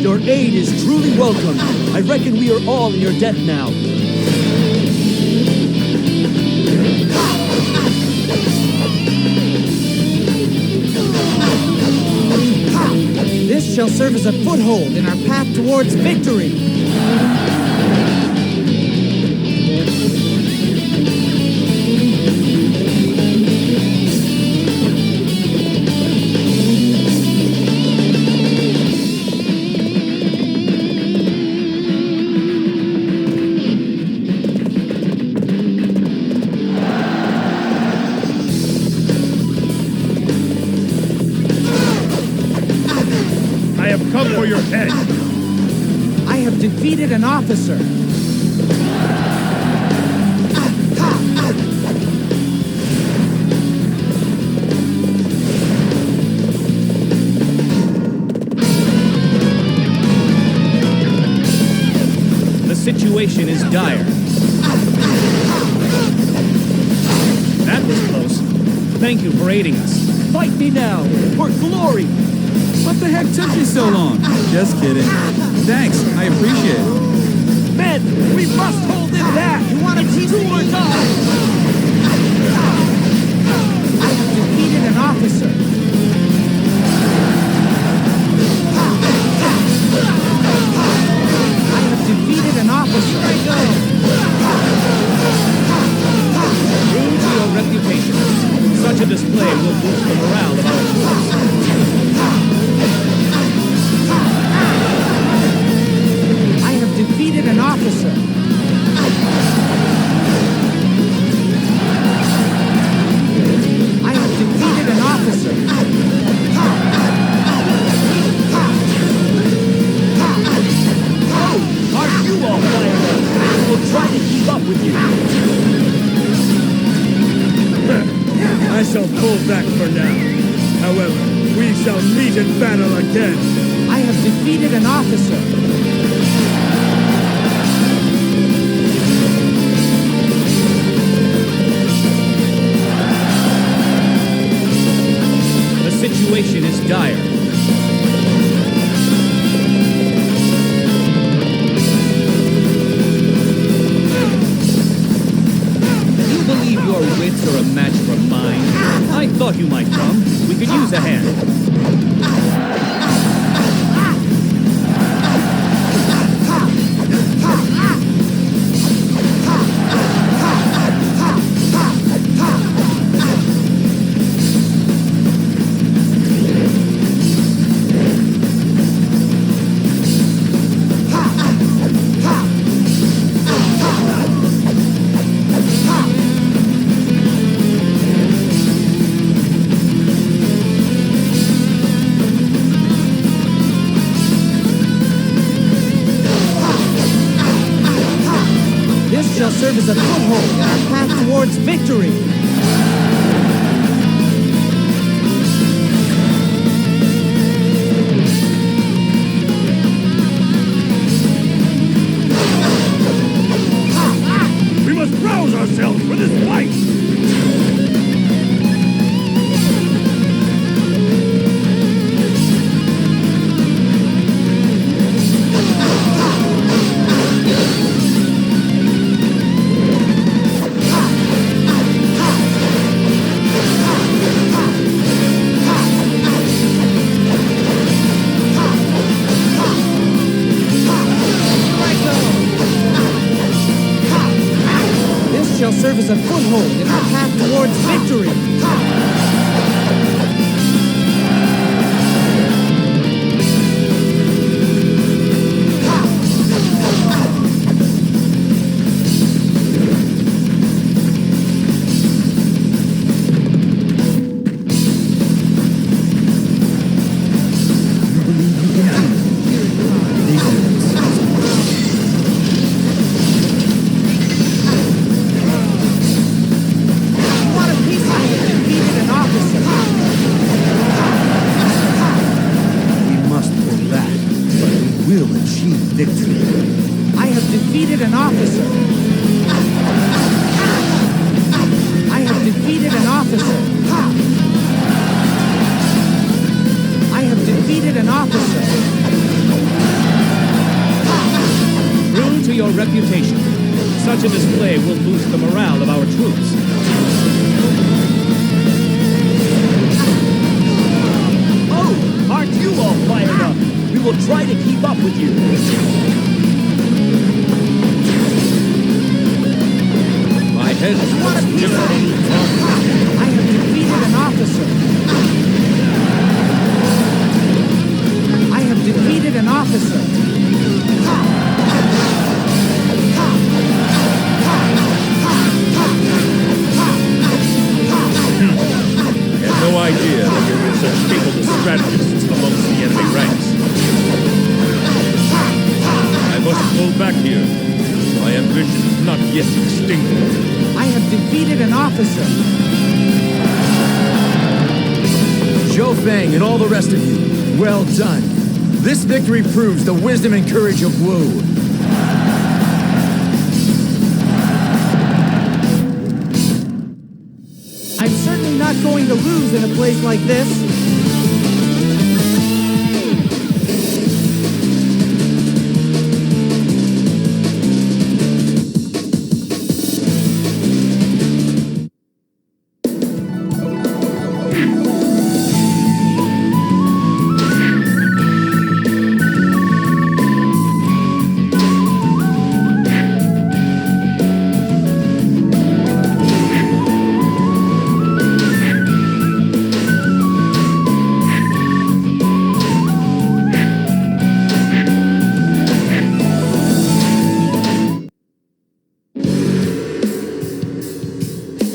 S7: Your aid is truly welcome. I reckon we are all in your debt now.
S2: This shall serve as a foothold in our path towards victory.
S5: Come for your head.
S2: I have defeated an officer.
S7: The situation is dire. That was close. Thank you for aiding us. Fight me now, for glory!
S13: What the heck took you so long? Just kidding. Thanks, I appreciate it.
S7: Men, we must hold it back! You want to do or die?
S2: I have defeated an officer. I have defeated an officer.
S7: True to your reputation, such a display will boost the morale of our troops.
S2: Defeated an officer. I have defeated an officer.
S7: Oh, aren't you all fired up? We'll try to keep up with you.
S5: I shall pull back for now. However, we shall meet in battle again.
S2: I have defeated an officer.
S7: The situation is dire. You believe your wits are a match for mine? I thought you might come. We could use a hand.
S2: shall serve as a foothold in our path towards victory.
S5: We must rouse ourselves for this fight!
S2: Serve as a foothold in our path towards victory.
S7: Reputation. Such a display will boost the morale of our troops. Oh, aren't you all fired up? We will try to keep up with you.
S10: My head is
S2: I have defeated an officer. I have defeated an officer.
S5: No idea that there were such capable strategists amongst the enemy ranks. I must pull back here. My ambition is not yet extinguished.
S2: I have defeated an officer.
S4: Zhou Feng and all the rest of you, well done. This victory proves the wisdom and courage of Wu.
S2: I'm certainly not going to lose in a place like this.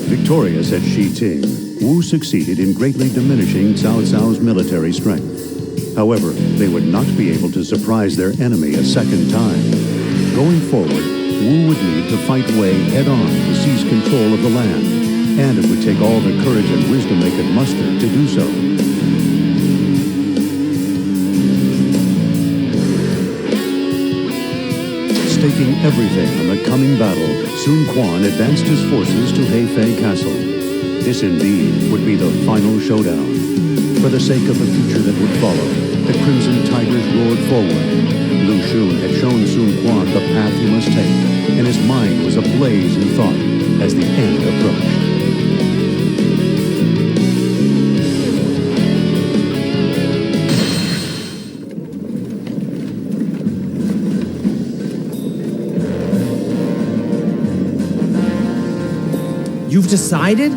S1: Victorious at Ting, Wu succeeded in greatly diminishing Cao Cao's military strength. However, they would not be able to surprise their enemy a second time. Going forward, Wu would need to fight Wei head-on to seize control of the land, and it would take all the courage and wisdom they could muster to do so. Staking everything on the coming battle, Sun Quan advanced his forces to Hefei Castle. This indeed would be the final showdown. For the sake of the future that would follow, the Crimson Tigers roared forward. Lu Xun had shown Sun Quan the path he must take, and his mind was ablaze in thought as the end approached.
S2: You've decided?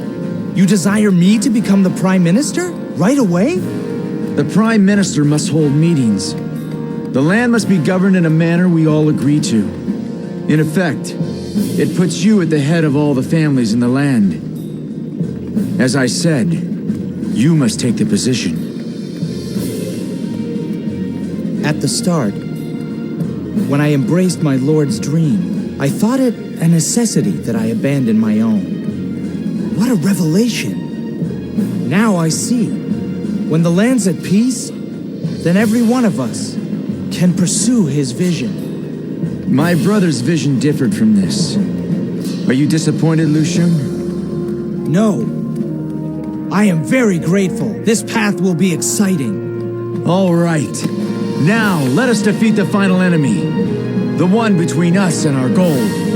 S2: You desire me to become the Prime Minister? Right away?
S4: The Prime Minister must hold meetings. The land must be governed in a manner we all agree to. In effect, it puts you at the head of all the families in the land. As I said, you must take the position.
S2: At the start, when I embraced my lord's dream, I thought it a necessity that I abandon my own. What a revelation! Now I see. When the land's at peace, then every one of us can pursue his vision.
S4: My brother's vision differed from this. Are you disappointed, Lu Xun?
S2: No. I am very grateful. This path will be exciting.
S4: All right. Now, let us defeat the final enemy. The one between us and our goal.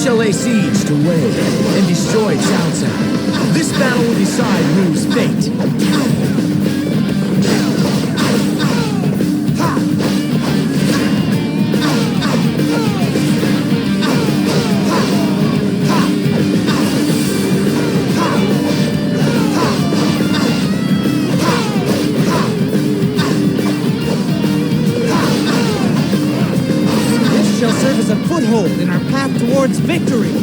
S4: Lay siege to Wei and destroy Cao Cao. This battle will decide Wu's fate.
S2: This shall serve as a foothold in our path towards victory.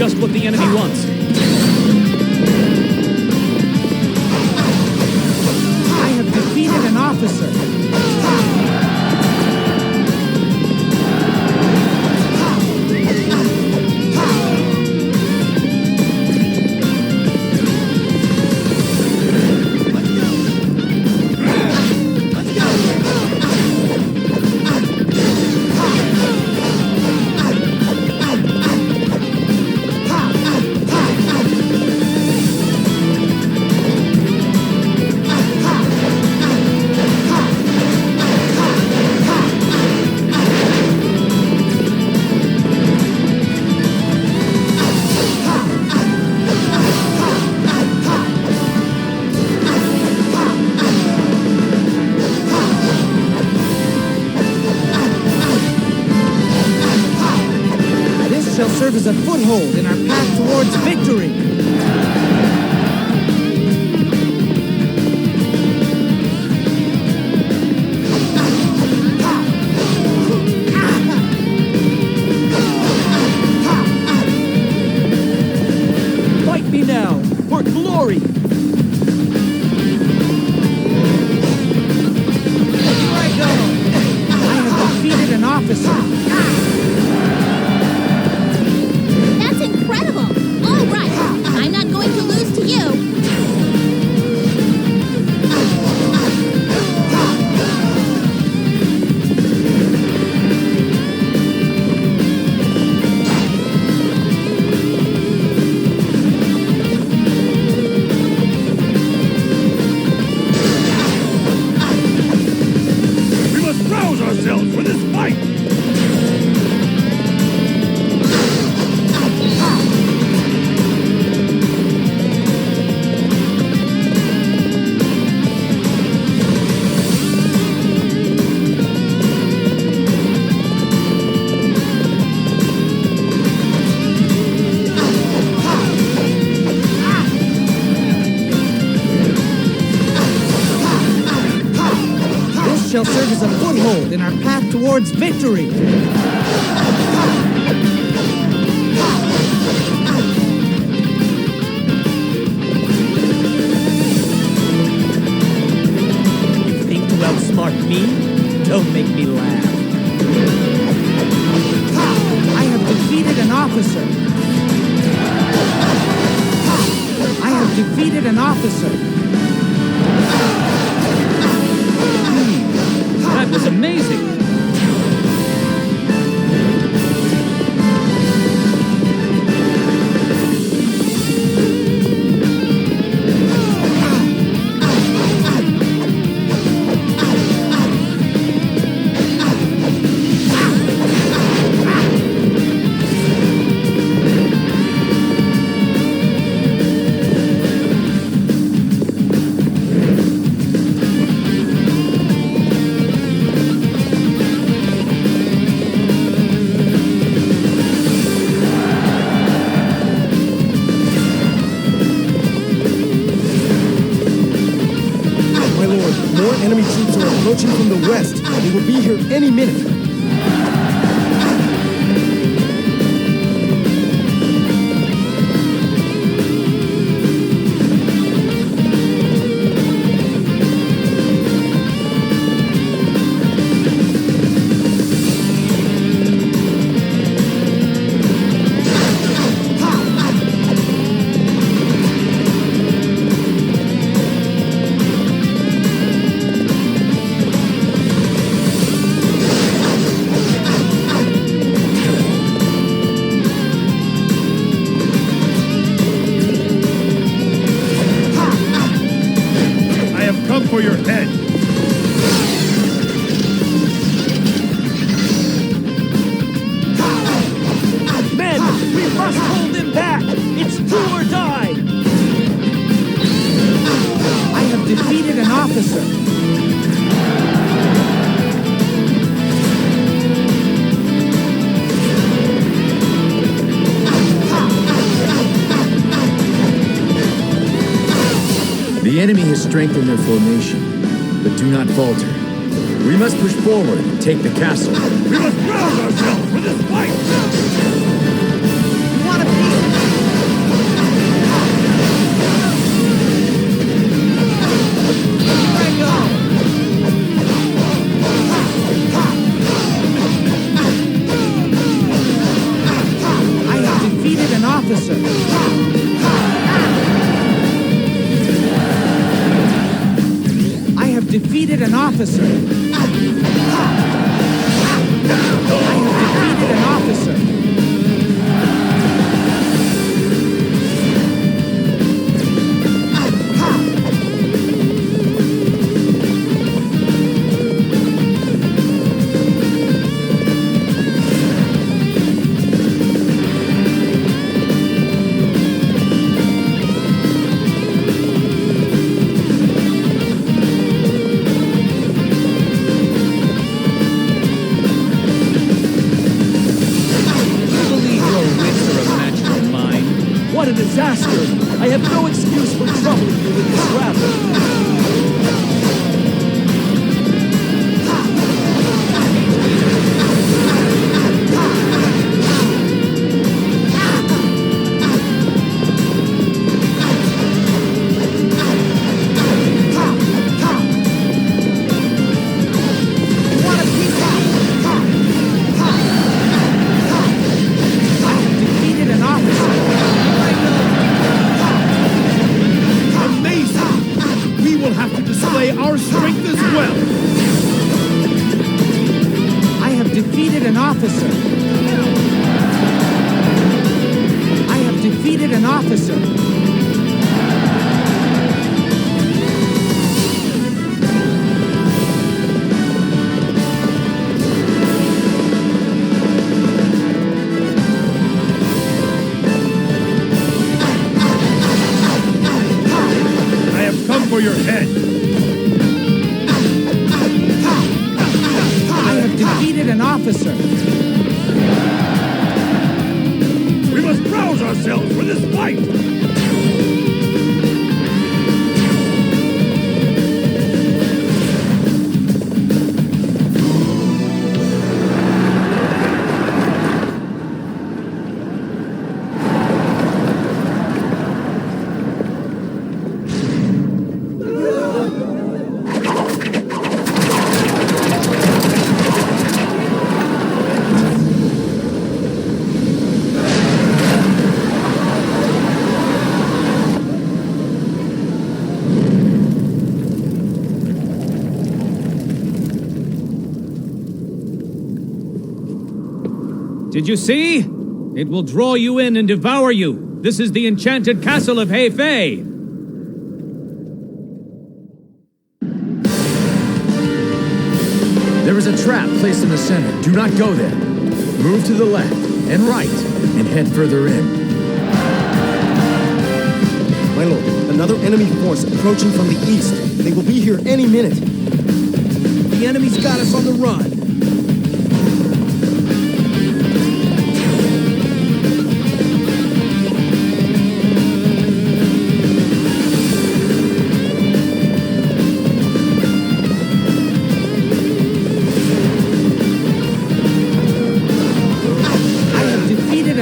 S7: just what the enemy wants.
S2: I have defeated an officer. serve as a foothold in our path towards victory.
S7: Fight me now, for glory!
S2: Here I go! I have defeated an officer.
S6: That's incredible! All right, I'm not going to lose to you.
S5: We must rouse ourselves for this fight!
S2: This shall serve as a foothold in our path towards victory.
S7: You think to outsmart me? Don't make me laugh.
S2: I have defeated an officer. I have defeated an officer.
S7: That was amazing!
S11: My lord, more enemy troops are approaching from the west. They will be here any minute.
S5: I have come for your head!
S7: Men, we must hold them back! It's do or die!
S2: I have defeated an officer.
S4: The enemy has strengthened their formation, but do not falter. We must push forward and take the castle.
S5: We must rouse ourselves for this fight!
S2: You want a piece? Here I go! I have defeated an officer. I have defeated an officer. I have defeated an officer. defeated an officer. I have defeated an officer.
S5: For your head.
S2: I have defeated an officer.
S5: We must rouse ourselves for this fight.
S12: Did you see? It will draw you in and devour you. This is the enchanted castle of Hefei.
S4: There is a trap placed in the center. Do not go there. Move to the left and right and head further in.
S11: My lord, another enemy force approaching from the east. They will be here any minute.
S2: The enemy's got us on the run.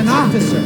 S2: Officer.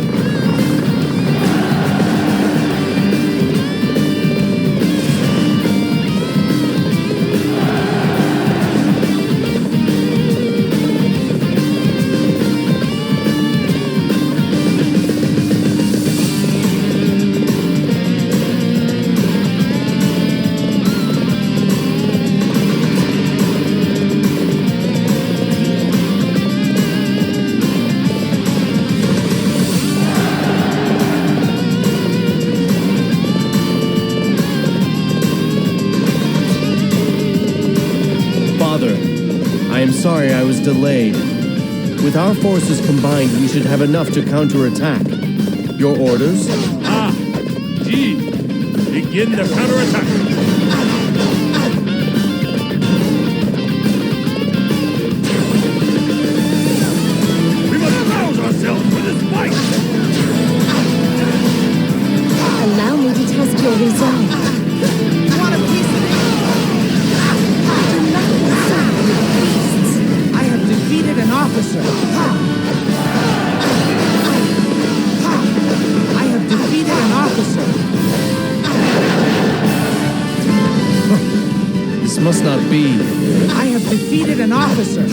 S9: Sorry I was delayed. With our forces combined, we should have enough to counterattack. Your orders?
S5: Jing, begin the counterattack. We must rouse ourselves for this fight.
S6: Allow me to test your resolve.
S2: You want a piece of it?
S6: Do not consult with beasts.
S2: I have defeated an officer. I have defeated an officer.
S9: This must not be.
S2: I have defeated an officer.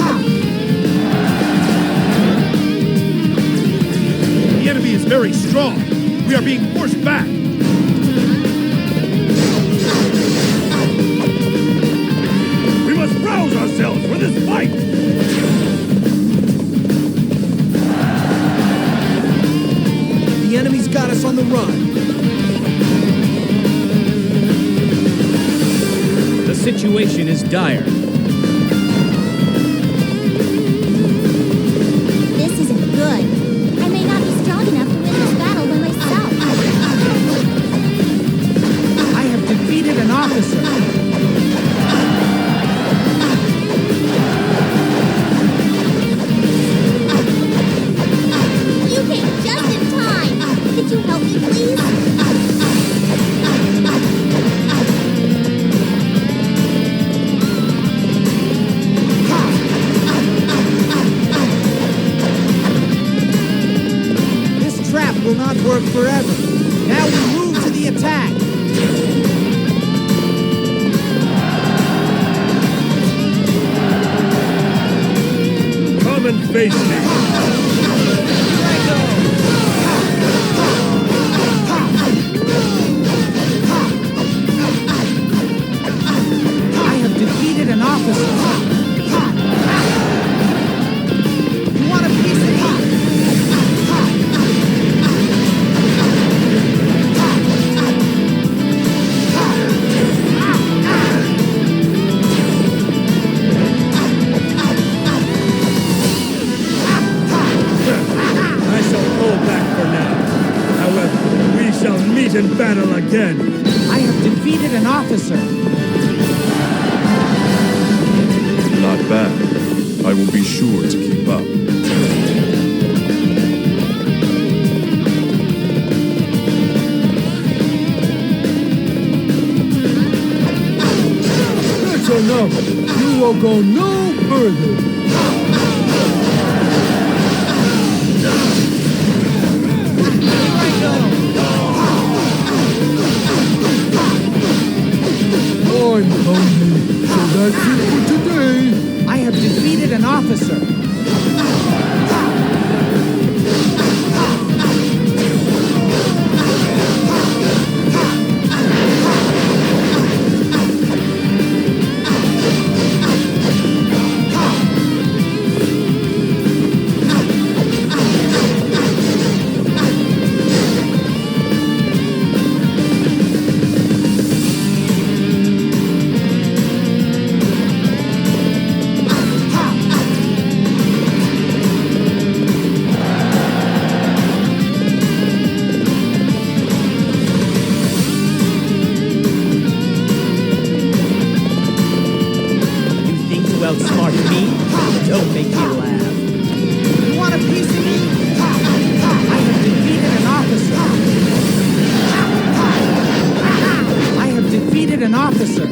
S5: The enemy is very strong. We are being forced back. We must rouse ourselves for this fight.
S2: The enemy's got us on the run.
S12: The situation is dire.
S6: This isn't good. I may not be strong enough to win this battle by myself.
S2: I have defeated an officer.
S6: You came just in time. Could you help me, please?
S2: This trap will not work forever. Now we move to the attack.
S5: Come and face me.
S2: I have defeated an officer.
S11: again.
S2: I have defeated an officer.
S10: Not bad. I will be sure to keep up.
S11: That's enough. You will go no further. I'm hungry, so that's it for today.
S2: I have defeated an officer.
S7: Outsmart me? Don't make me laugh.
S2: You want a piece of me? I have defeated an officer. I have defeated an officer.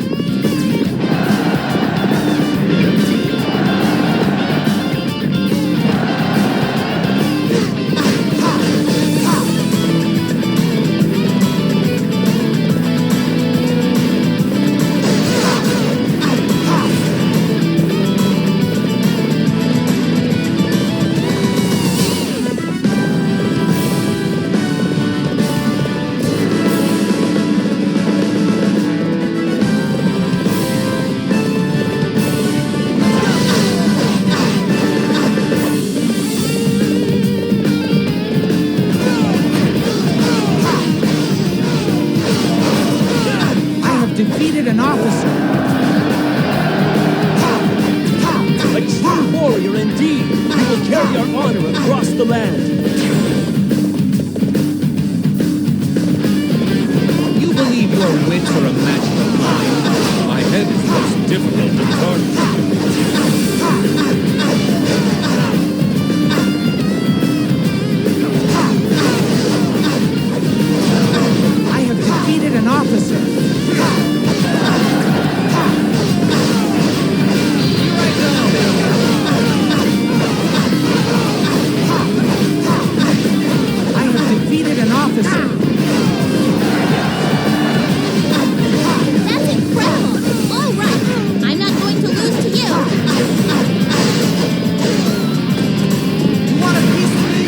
S2: Defeated an officer.
S7: A true warrior indeed. You will carry our honor across the land.
S12: You believe your wits are a match for mine? My head is most difficult to target.
S2: I have defeated an officer.
S6: That's incredible! All right, I'm not going to lose to you.
S2: You want a piece of me?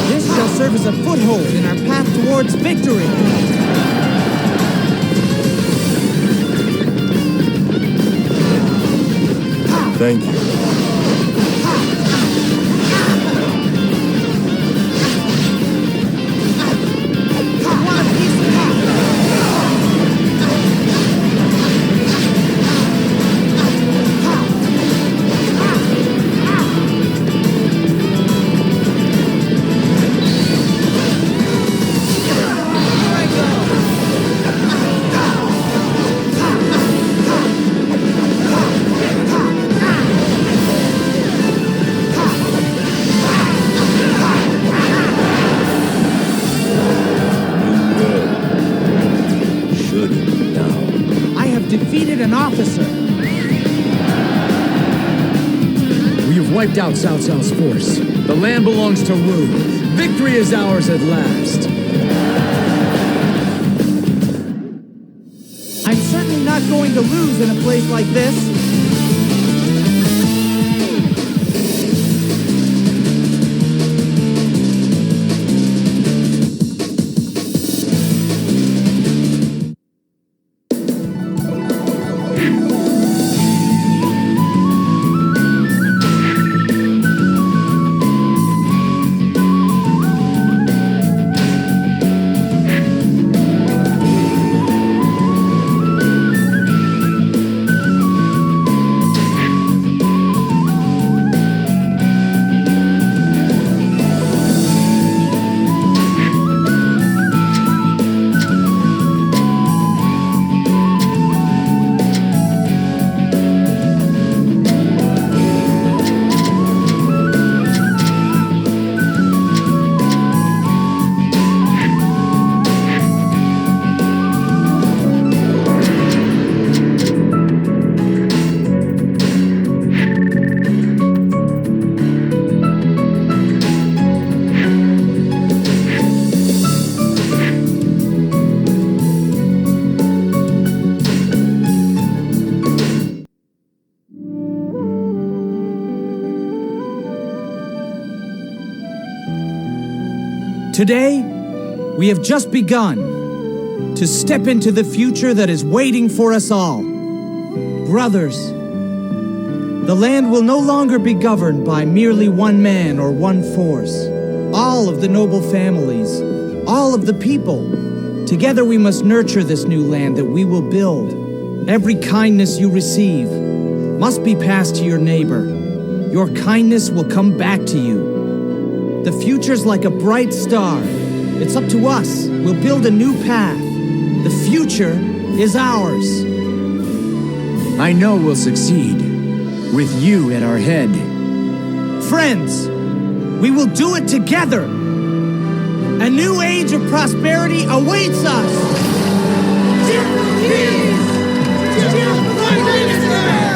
S2: This shall serve as a foothold in our path towards victory.
S10: Thank you.
S2: Defeated an officer.
S4: We have wiped out Cao Cao's force. The land belongs to Wu. Victory is ours at last.
S2: I'm certainly not going to lose in a place like this. Today, we have just begun to step into the future that is waiting for us all. Brothers, the land will no longer be governed by merely one man or one force. All of the noble families, all of the people, together we must nurture this new land that we will build. Every kindness you receive must be passed to your neighbor. Your kindness will come back to you. The future's like a bright star. It's up to us. We'll build a new path. The future is ours.
S4: I know we'll succeed, with you at our head.
S2: Friends, we will do it together. A new age of prosperity awaits us.
S14: Cheer for peace! Cheer for my minister!